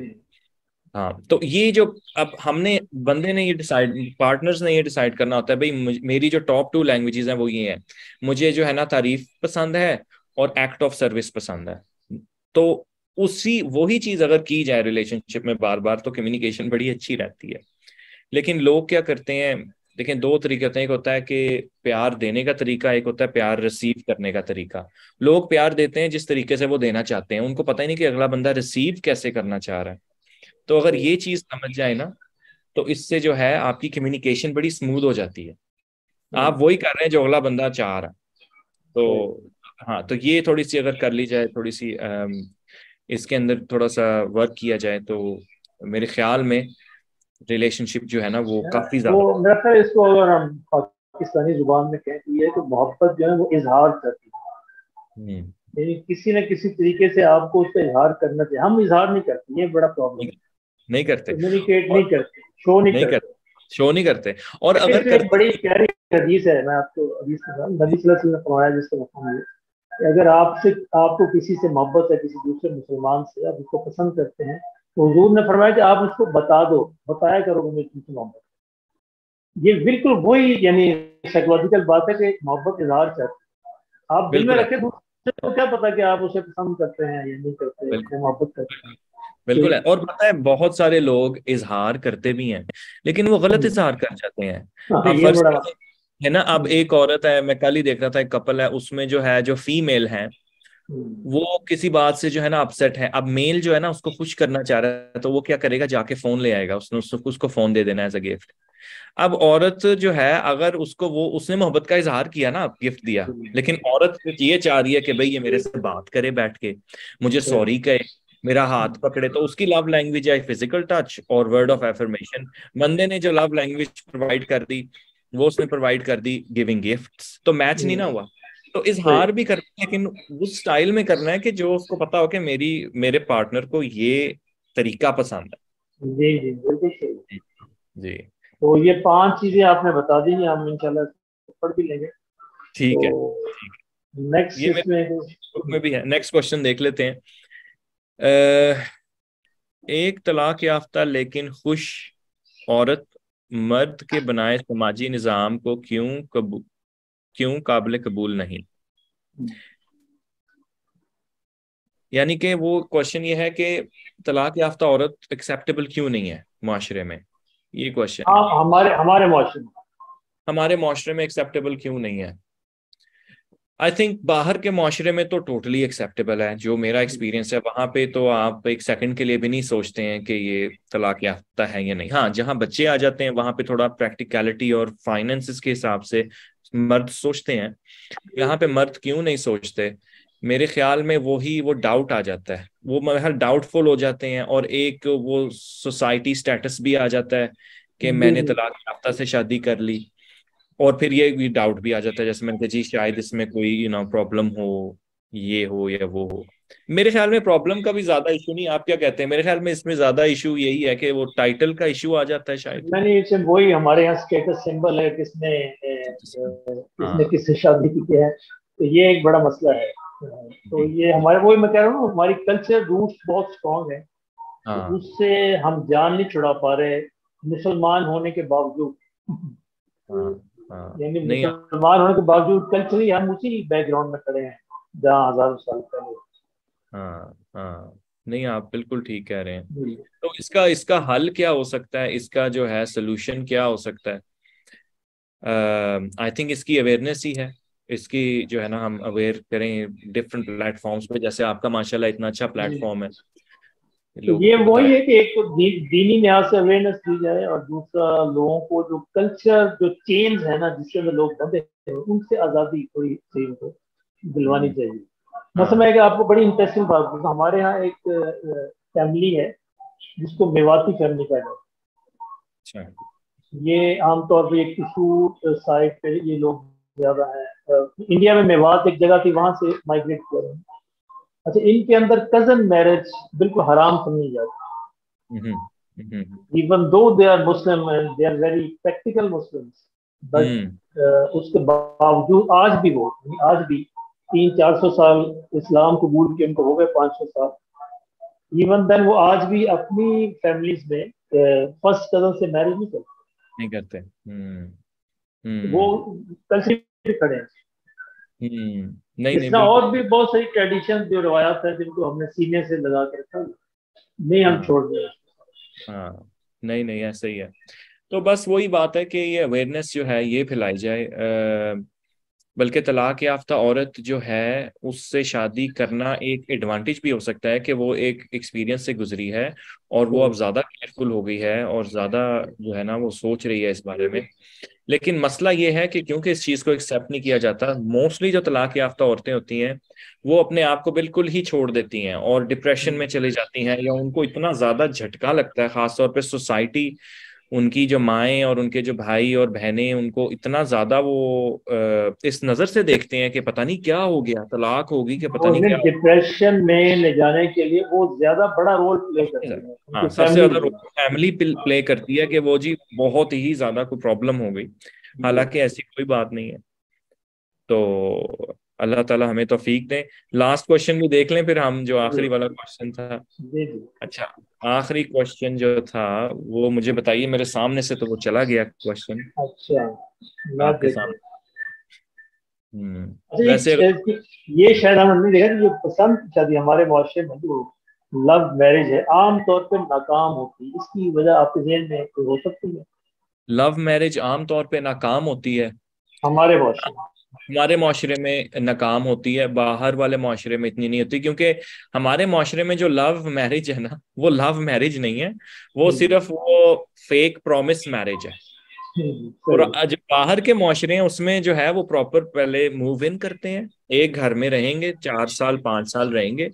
S2: हाँ, तो ये जो अब हमने, बंदे ने ये डिसाइड, पार्टनर्स ने ये डिसाइड करना होता है भाई मेरी जो टॉप 2 लैंग्वेजेस हैं वो ये हैं। मुझे जो है ना तारीफ पसंद है और एक्ट ऑफ सर्विस पसंद है। तो उसी वही चीज अगर की जाए रिलेशनशिप में बार बार, तो कम्युनिकेशन बड़ी अच्छी रहती है। लेकिन लोग क्या करते हैं, देखें 2 तरीके होते हैं। एक होता है कि प्यार देने का तरीका, एक होता है प्यार रिसीव करने का तरीका। लोग प्यार देते हैं जिस तरीके से वो देना चाहते हैं, उनको पता ही नहीं कि अगला बंदा रिसीव कैसे करना चाह रहा है। तो अगर ये चीज समझ जाए ना, तो इससे जो है आपकी कम्युनिकेशन बड़ी स्मूथ हो जाती है। आप वही कर रहे हैं जो अगला बंदा चाह रहा है। तो हाँ, तो ये थोड़ी सी अगर कर ली जाए, थोड़ी सी इसके अंदर थोड़ा सा वर्क किया जाए, तो मेरे ख्याल में रिलेशनशिप जो है ना वो काफी
S1: वो
S2: ज्यादा।
S1: मेरा ख्याल है, इसको अगर हम पाकिस्तानी जुबान में कहें तो ये है कि मोहब्बत जो है वो इजहार करती
S2: हम्म,
S1: है, यानी किसी न किसी तरीके से आपको उसका इजहार करना चाहिए। हम इजहार नहीं करते, ये बड़ा प्रॉब्लम
S2: नहीं,
S1: है।
S2: नहीं करते।
S1: कम्युनिकेट नहीं
S2: और
S1: करते, शो नहीं
S2: नहीं
S1: करते।
S2: करते, शो नहीं करते, और
S1: लेकिन
S2: अगर
S1: इसमें एक
S2: करते
S1: बड़ी
S2: भी।
S1: प्यारी हदीस है, मैं आपको हदीस बता, नबी सल्लल्लाहु अलैहि वसल्लम ने फरमाया जिसका मतलब है कि अगर आपको किसी से मोहब्बत है, किसी दूसरे मुसलमान से, आप उसको पसंद करते हैं, तो हुजूर ने फरमाया कि आप उसको बता दो, बताया करो कि मुझे तुमसे मोहब्बत है। ये बिल्कुल वही यानी साइकोलॉजिकल बात है कि मोहब्बत इजहार चाहते हैं। आप दिल में
S2: बिल्कुल है,
S1: रखे, दूसरे को क्या पता कि आप उसे पसंद करते हैं या नहीं करते,
S2: बिल्कुल
S1: या मोहब्बत करते हैं।
S2: बिल्कुल है। और पता है बहुत सारे लोग इजहार करते भी हैं, लेकिन वो गलत
S1: तो
S2: इजहार कर जाते हैं।
S1: हाँ,
S2: अब
S1: ये
S2: फर्ज
S1: बड़ा
S2: है ना, अब एक औरत है, मैं कल ही देख रहा था एक कपल है, उसमें जो है जो फीमेल है वो किसी बात से जो है ना अपसेट है, अब मेल जो है ना उसको खुश करना चाह रहा है, तो वो क्या करेगा, जाके फोन ले आएगा, उसको फोन दे देना है एज अ गिफ्ट। अब औरत जो है, अगर उसको वो उसने मोहब्बत का इजहार किया ना, गिफ्ट दिया, लेकिन औरत ये चाह रही है कि भाई ये मेरे से बात करे बैठ के, मुझे सॉरी कहे, मेरा हाथ पकड़े, तो उसकी लव लैंग्वेज है फिजिकल टच और वर्ड ऑफ एफर्मेशन। बंदे ने जो लव लैंग्वेज प्रोवाइड कर दी, वो उसने प्रोवाइड कर दी गिविंग गिफ्ट्स, तो मैच नहीं ना हुआ। तो इजहार भी करना है, लेकिन उस स्टाइल में करना है कि जो उसको पता हो कि मेरे पार्टनर को ये तरीका पसंद
S1: जी जी बिल्कुल सही।
S2: है। जी।
S1: तो ये 5 चीजें आपने बता दी, हम इंशाल्लाह पढ़ भी लेंगे।
S2: ठीक
S1: तो
S2: है, ठीक है।
S1: नेक्स्ट
S2: ये मेरे
S1: इसमें
S2: बुक में भी है। नेक्स्ट क्वेश्चन देख लेते हैं। अह, एक तलाक याफ्ता लेकिन खुश औरत मर्द के बनाए समाजी निजाम को क्यों काबिल कबूल नहीं? यानी कि वो क्वेश्चन ये है कि तलाक याफ्ता औरत एक्सेप्टेबल क्यों नहीं है माशरे में, ये क्वेश्चन
S1: हाँ,
S2: है।
S1: हमारे हमारे माशरे में।
S2: हमारे माशरे में एक्सेप्टेबल क्यों नहीं है? आई थिंक बाहर के माशरे में तो टोटली एक्सेप्टेबल है, जो मेरा एक्सपीरियंस है वहां पे तो आप एक सेकंड के लिए भी नहीं सोचते हैं कि ये तलाक याफ्ता है या नहीं। हाँ, जहाँ बच्चे आ जाते हैं वहां पे थोड़ा प्रैक्टिकलिटी और फाइनेंसिस के हिसाब से मर्द सोचते हैं। यहाँ पे मर्द क्यों नहीं सोचते, मेरे ख्याल में वो डाउट आ जाता है, वो हर डाउटफुल हो जाते हैं, और एक वो सोसाइटी स्टेटस भी आ जाता है कि
S1: जी
S2: मैंने
S1: जी
S2: तलाक याफ्ता से शादी कर ली। और फिर ये भी डाउट भी आ जाता है, जैसे मैंने कहा जी शायद इसमें कोई प्रॉब्लम हो, ये हो या वो हो। मेरे ख्याल में प्रॉब्लम का भी ज्यादा इशू नहीं, आप क्या कहते हैं? मेरे ख्याल में इसमें ज्यादा इशू यही है कि वो टाइटल का इशू आ जाता है शायद।
S1: मैंने इसे वही, हमारे यहाँ स्टेटस सिंबल है, किसने किसने
S2: हाँ।
S1: किससे शादी की है, तो ये एक बड़ा मसला है। तो
S2: जी।
S1: ये हमारे, वही मैं कह रहा हूँ, हमारी कल्चर रूट्स बहुत स्ट्रांग है, तो
S2: हाँ।
S1: उससे हम जान नहीं छुड़ा पा रहे मुसलमान होने के बावजूद।
S2: हाँ। हाँ।
S1: यानी
S2: नहीं।
S1: मुसलमान होने के बावजूद कल्चरली हम उसी बैकग्राउंड में खड़े हैं जहाँ हजारों साल पहले।
S2: हाँ। हाँ। नहीं, आप बिल्कुल ठीक कह रहे हैं।
S1: जी।
S2: तो इसका इसका हल क्या हो सकता है, इसका जो है सोल्यूशन क्या हो सकता है? आई थिंक इसकी अवेयरनेस ही है। इसकी जो है ना, हम अवेयर करें डिफरेंट प्लेटफॉर्म्स पे, जैसे आपका माशाल्लाह इतना अच्छा
S1: जी।
S2: प्लेटफॉर्म है,
S1: तो
S2: लोगों
S1: ये
S2: को
S1: वही
S2: बताया।
S1: है कि एक तो दीनी लिहाज से अवेयरनेस दी जाए, और दूसरा लोगों को जो कल्चर, जो चेंज है ना जिससे में लोग बंधे हैं, उनसे आज़ादी थोड़ी सी उनको दिलवानी
S2: हम्म।
S1: चाहिए। मसला
S2: हाँ।
S1: है कि आपको बड़ी इंटरेस्टिंग बात बताऊं, हमारे यहाँ एक फैमिली है जिसको मेवाती फैमिली कहते हैं।
S2: अच्छा।
S1: ये आमतौर पर ये किशोर साइड पे ये लोग ज्यादा हैं। इंडिया में मेवात एक जगह थी, वहां से माइग्रेट किया है। अच्छा, इनके अंदर कजन मैरिज बिल्कुल हराम समझी जाती
S2: हम्म। हम्म।
S1: है, even though they are Muslim and they are very practical Muslims, but
S2: hmm.
S1: उसके बावजूद आज भी 300-400 साल इस्लाम कबूल के उनको हो गए, 500 साल। इवन देन वो आज भी अपनी फैमिलीज में फर्स्ट कजन से मैरिज नहीं करते।
S2: नहीं करते। हम्म।
S1: वो
S2: हम्म।
S1: कल्चर पे खड़े हैं।
S2: नहीं
S1: इस
S2: नहीं,
S1: तरह
S2: बिल्कुल।
S1: और भी बहुत सारी ट्रेडिशन, जो रवायात है, जिनको हमने सीने से लगा के रखा है, नहीं हम
S2: हाँ।
S1: छोड़ रहे।
S2: हाँ। नहीं नहीं, ऐसा ही है। तो बस वही बात है कि ये अवेयरनेस जो है ये फैलाई जाए। बल्कि तलाक याफ्ता औरत जो है उससे शादी करना एक एडवांटेज भी हो सकता है कि वो एक एक्सपीरियंस से गुजरी है, और वो अब ज़्यादा केयरफुल हो गई है, और ज़्यादा जो है ना वो सोच रही है इस बारे में। लेकिन मसला ये है कि क्योंकि इस चीज़ को एक्सेप्ट नहीं किया जाता, मोस्टली जो तलाक याफ्ता औरतें होती हैं वो अपने आप को बिल्कुल ही छोड़ देती हैं और डिप्रेशन में चली जाती हैं, या उनको इतना ज़्यादा झटका लगता है, खासतौर पे सोसाइटी, उनकी जो माएँ और उनके जो भाई और बहनें उनको इतना ज्यादा वो इस नजर से देखते हैं कि पता नहीं क्या हो गया, तलाक होगी कि पता
S1: वो
S2: नहीं
S1: उन्हें
S2: क्या हो
S1: डिप्रेशन में ले जाने के लिए वो ज्यादा बड़ा रोल प्ले
S2: गया।
S1: करती है,
S2: हाँ,
S1: उनकी
S2: सबसे
S1: फैमिली
S2: ज्यादा रोल
S1: भी।
S2: फैमिली प्ले करती है कि वो जी बहुत ही ज्यादा कोई प्रॉब्लम हो गई,
S1: जी
S2: हालांकि ऐसी कोई बात नहीं है। तो अल्लाह ताला हमें तौफीक दे। लास्ट क्वेश्चन भी देख लें फिर हम, जो
S1: जी
S2: आखिरी वाला क्वेश्चन था।
S1: जी जी।
S2: अच्छा, आखिरी क्वेश्चन जो था वो मुझे बताइए, मेरे सामने से तो वो चला गया क्वेश्चन
S1: अच्छा, मैं
S2: आपके
S1: देख
S2: सामने।
S1: लेता
S2: हम्म।
S1: हूँ।
S2: वैसे
S1: अच्छा, ये शायद हमने देखा कि जो पसंद की शादी हमारे मुआशरे में जो लव मैरिज है, आमतौर पर नाकाम होती है, इसकी वजह आपके जहन में कोई हो सकती है?
S2: लव मैरिज आमतौर पे नाकाम होती है।
S1: हमारे मुआशरे में।
S2: हमारे माशरे में नाकाम होती है, बाहर वाले माशरे में इतनी नहीं होती, क्योंकि हमारे माशरे में जो लव मैरिज है ना, वो लव मैरिज नहीं है, वो सिर्फ वो फेक प्रॉमिस मैरिज है। और
S1: सही।
S2: जो बाहर के माशरे हैं उसमें जो है वो प्रॉपर पहले मूव इन करते हैं, एक घर में रहेंगे, 4 साल 5 साल रहेंगे,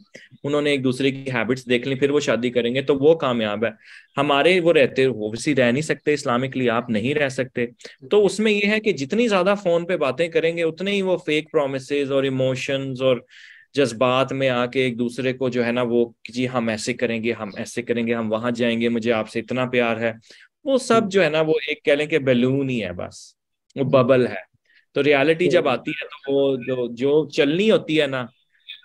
S2: उन्होंने एक दूसरे की हैबिट्स देख ली, फिर वो शादी करेंगे, तो वो कामयाब है। हमारे वो रहते ओबियसली रह नहीं सकते, इस्लामिकली आप नहीं रह सकते। तो उसमें ये है कि जितनी ज्यादा फोन पे बातें करेंगे उतने ही वो फेक प्रोमिसेस और इमोशंस और जज्बात में आके एक दूसरे को जो है ना वो कि जी हम ऐसे करेंगे, हम ऐसे करेंगे, हम वहां जाएंगे, मुझे आपसे इतना प्यार है, वो सब जो है ना वो एक कह लें कि बैलून ही है बस, वो बबल है। तो रियलिटी जब आती है तो वो जो जो चलनी होती है ना,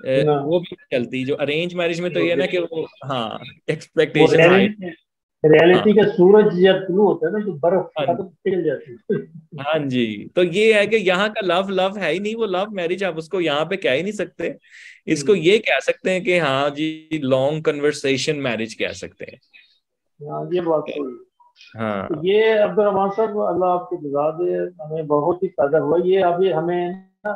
S1: ना
S2: वो भी नहीं चलती। जो अरेंज मैरिज में तो
S1: वो
S2: ये है ना कि वो, हाँ,
S1: वो
S2: एक्सपेक्टेशंस हाई।
S1: रियलिटी, रियलिटी
S2: हाँ
S1: का सूरज जब शुरू होता है ना तो बर्फ
S2: हाँ
S1: खत्म पिघल जाती है।
S2: हाँ जी। तो ये है कि यहाँ का लव लव है ही नहीं, वो लव मैरिज आप उसको यहाँ पे कह ही नहीं सकते। इसको ये कह सकते हैं कि हाँ जी लॉन्ग कन्वर्सेशन मैरिज कह सकते हैं।
S1: हाँ ये बात सही है। तो
S2: हाँ
S1: ये अब्दुल साहब, अल्लाह आपकी गुजार दे, हमें बहुत ही फायदा हुआ। ये अभी हमें ना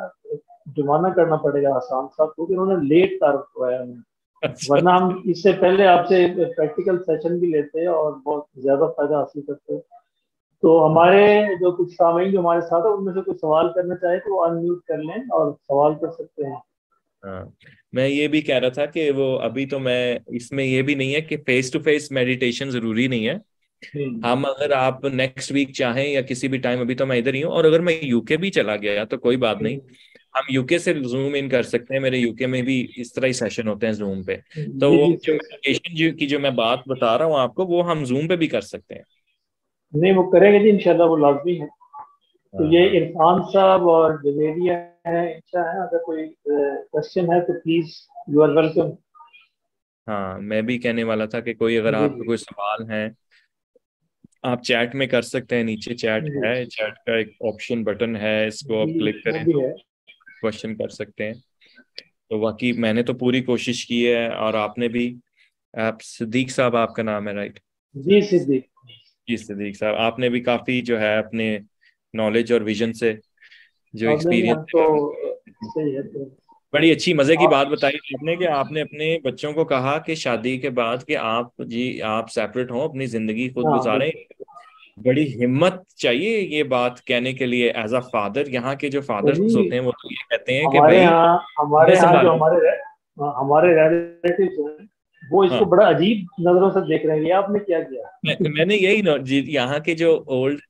S1: जुर्माना करना पड़ेगा हसन साहब को कि उन्होंने लेट तारुफ करवाया हमें,
S2: अच्छा।
S1: वरना हम इससे पहले आपसे प्रैक्टिकल सेशन भी लेते हैं और बहुत ज्यादा फायदा हासिल करते हैं। तो हमारे जो कुछ सामीन जो हमारे साथ है उनमें से कुछ सवाल करना चाहे तो वो अनम्यूट कर लें और सवाल कर सकते हैं।
S2: हाँ, मैं ये भी कह रहा था कि वो अभी तो मैं इसमें ये भी नहीं है कि फेस टू फेस मेडिटेशन जरूरी नहीं है।
S1: हम्म,
S2: हम अगर आप नेक्स्ट वीक चाहें या किसी भी टाइम, अभी तो मैं इधर ही हूँ, और अगर मैं यूके भी चला गया तो कोई बात नहीं, हम यूके से जूम इन कर सकते हैं, मेरे यूके में भी इस तरह ही सेशन होते हैं जूम पे। तो
S1: जी
S2: वो
S1: जी
S2: जो
S1: सही।
S2: मेडिटेशन की जो मैं बात बता रहा हूँ आपको, वो हम जूम पे भी कर सकते हैं।
S1: नहीं वो करेंगे जी, इंशाल्लाह वो लाजमी है। तो
S2: हाँ
S1: ये
S2: हाँ
S1: इरफान साहब और जवेरिया है, इंशा है, अगर कोई क्वेश्चन है तो प्लीज यू आर वेलकम।
S2: हाँ, मैं भी कहने वाला था कि कोई अगर
S1: जी
S2: आपका
S1: जी
S2: कोई सवाल है, आप चैट में कर सकते हैं, नीचे चैट
S1: जी
S2: है, चैट का एक ऑप्शन बटन है, इसको आप
S1: जी,
S2: क्लिक
S1: वो
S2: करें
S1: भी
S2: तो
S1: है।
S2: क्वेश्चन कर सकते हैं। तो बाकी मैंने तो पूरी कोशिश की है, और आपने भी। आप सिद्दीक साहब आपका नाम है, राइट?
S1: जी सिद्दीक।
S2: जी सिद्दीक साहब, आपने भी काफ़ी जो है अपने नॉलेज और विजन से जो
S1: और नहीं हम
S2: एक्सपीरियंस
S1: तो
S2: है,
S1: सही है तो
S2: बड़ी अच्छी मज़े की
S1: आप।
S2: बात बताई आपने कि आपने अपने बच्चों को कहा कि शादी के बाद कि आप जी आप सेपरेट हों, अपनी ज़िंदगी खुद
S1: हाँ
S2: गुजारें।
S1: बिल्कुल।
S2: बड़ी हिम्मत चाहिए ये बात कहने के लिए एज अ फादर। यहाँ के जो
S1: तो
S2: फादर्स
S1: जी
S2: होते हैं वो तो ये कहते हैं कि
S1: हमारे
S2: भाई
S1: यहाँ
S2: हमें
S1: हमारे यहाँ जो
S2: संभालो।
S1: हमारे रिलेटिव हैं वो इसको
S2: हाँ,
S1: बड़ा अजीब नजरों से देख रहे हैं, ये आपने क्या किया।
S2: मैंने यही यहाँ के जो ओल्ड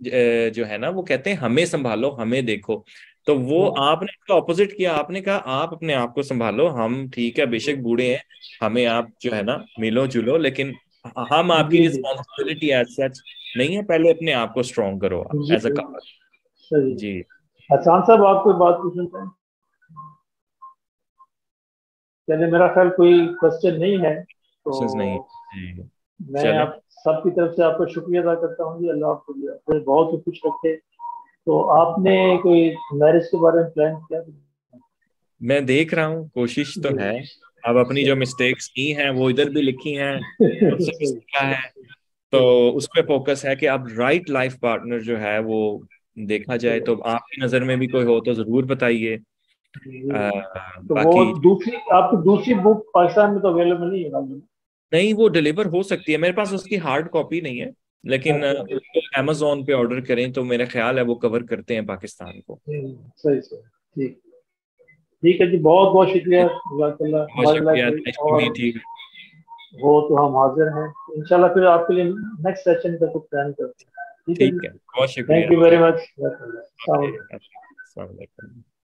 S2: जो है ना वो कहते हैं हमें संभालो, हमें देखो। तो वो
S1: हाँ,
S2: आपने इसका ऑपोजिट किया, आपने कहा आप अपने आप को संभालो, हम ठीक है बेशक बूढ़े हैं, हमें आप जो है ना मिलो जुलो, लेकिन हम आपकी
S1: जी जी
S2: रिस्पॉन्सिबिलिटी एज सच नहीं है, पहले अपने आप को स्ट्रॉन्ग करो आप
S1: जी
S2: एज अ कपल।
S1: सही।
S2: जी।
S1: हसान साहब आप कोई बात पूछना चाहें? चलिए मेरा ख्याल कोई क्वेश्चन नहीं है तो
S2: क्वेश्चंस नहीं? जी।
S1: मैं
S2: चलें।
S1: आप सबकी तरफ से आपका शुक्रिया अदा करता हूँ जी। अल्लाह आपको आपको बहुत ही खुश रखे। तो आपने कोई मैरिज के बारे में प्लान किया?
S2: मैं देख रहा हूँ, कोशिश तो
S1: जी
S2: है। अब अपनी जो मिस्टेक्स की हैं वो इधर भी लिखी हैं, उससे भी
S1: सही
S2: सीखा है। तो
S1: सही।
S2: उस पर फोकस है कि अब राइट लाइफ पार्टनर जो है वो देखा जाए। तो आपकी नज़र में भी कोई हो तो ज़रूर बताइए।
S1: जी।
S2: अ,
S1: तो वो
S2: बाकी
S1: दूसरी आपकी दूसरी बुक पाकिस्तान में तो अवेलेबल नहीं है ना?
S2: नहीं, वो डिलीवर हो सकती है, मेरे पास उसकी हार्ड कॉपी नहीं है, लेकिन
S1: अच्छा।
S2: उसको अमेजोन पे ऑर्डर करें तो मेरा ख्याल है वो कवर करते हैं पाकिस्तान को।
S1: सही सही। ठीक। ठीक है जी, बहुत बहुत शुक्रिया, जज़ाकल्लाह।
S2: बहुत
S1: हमारे लायक
S2: शुक्रिया,
S1: कोई
S2: नाइस टू
S1: और
S2: मीट यू।
S1: हो तो हम हाजिर हैं इंशाल्लाह। फिर आपके लिए नेक्स्ट सेशन का कुछ प्लान करते हैं। ठीक है जी।
S2: ठीक है, बहुत
S1: थैंक
S2: शुक्रिया,
S1: यू वेरी
S2: ठीक।
S1: मच।
S2: ओके, अस्सलाम वालेकुम।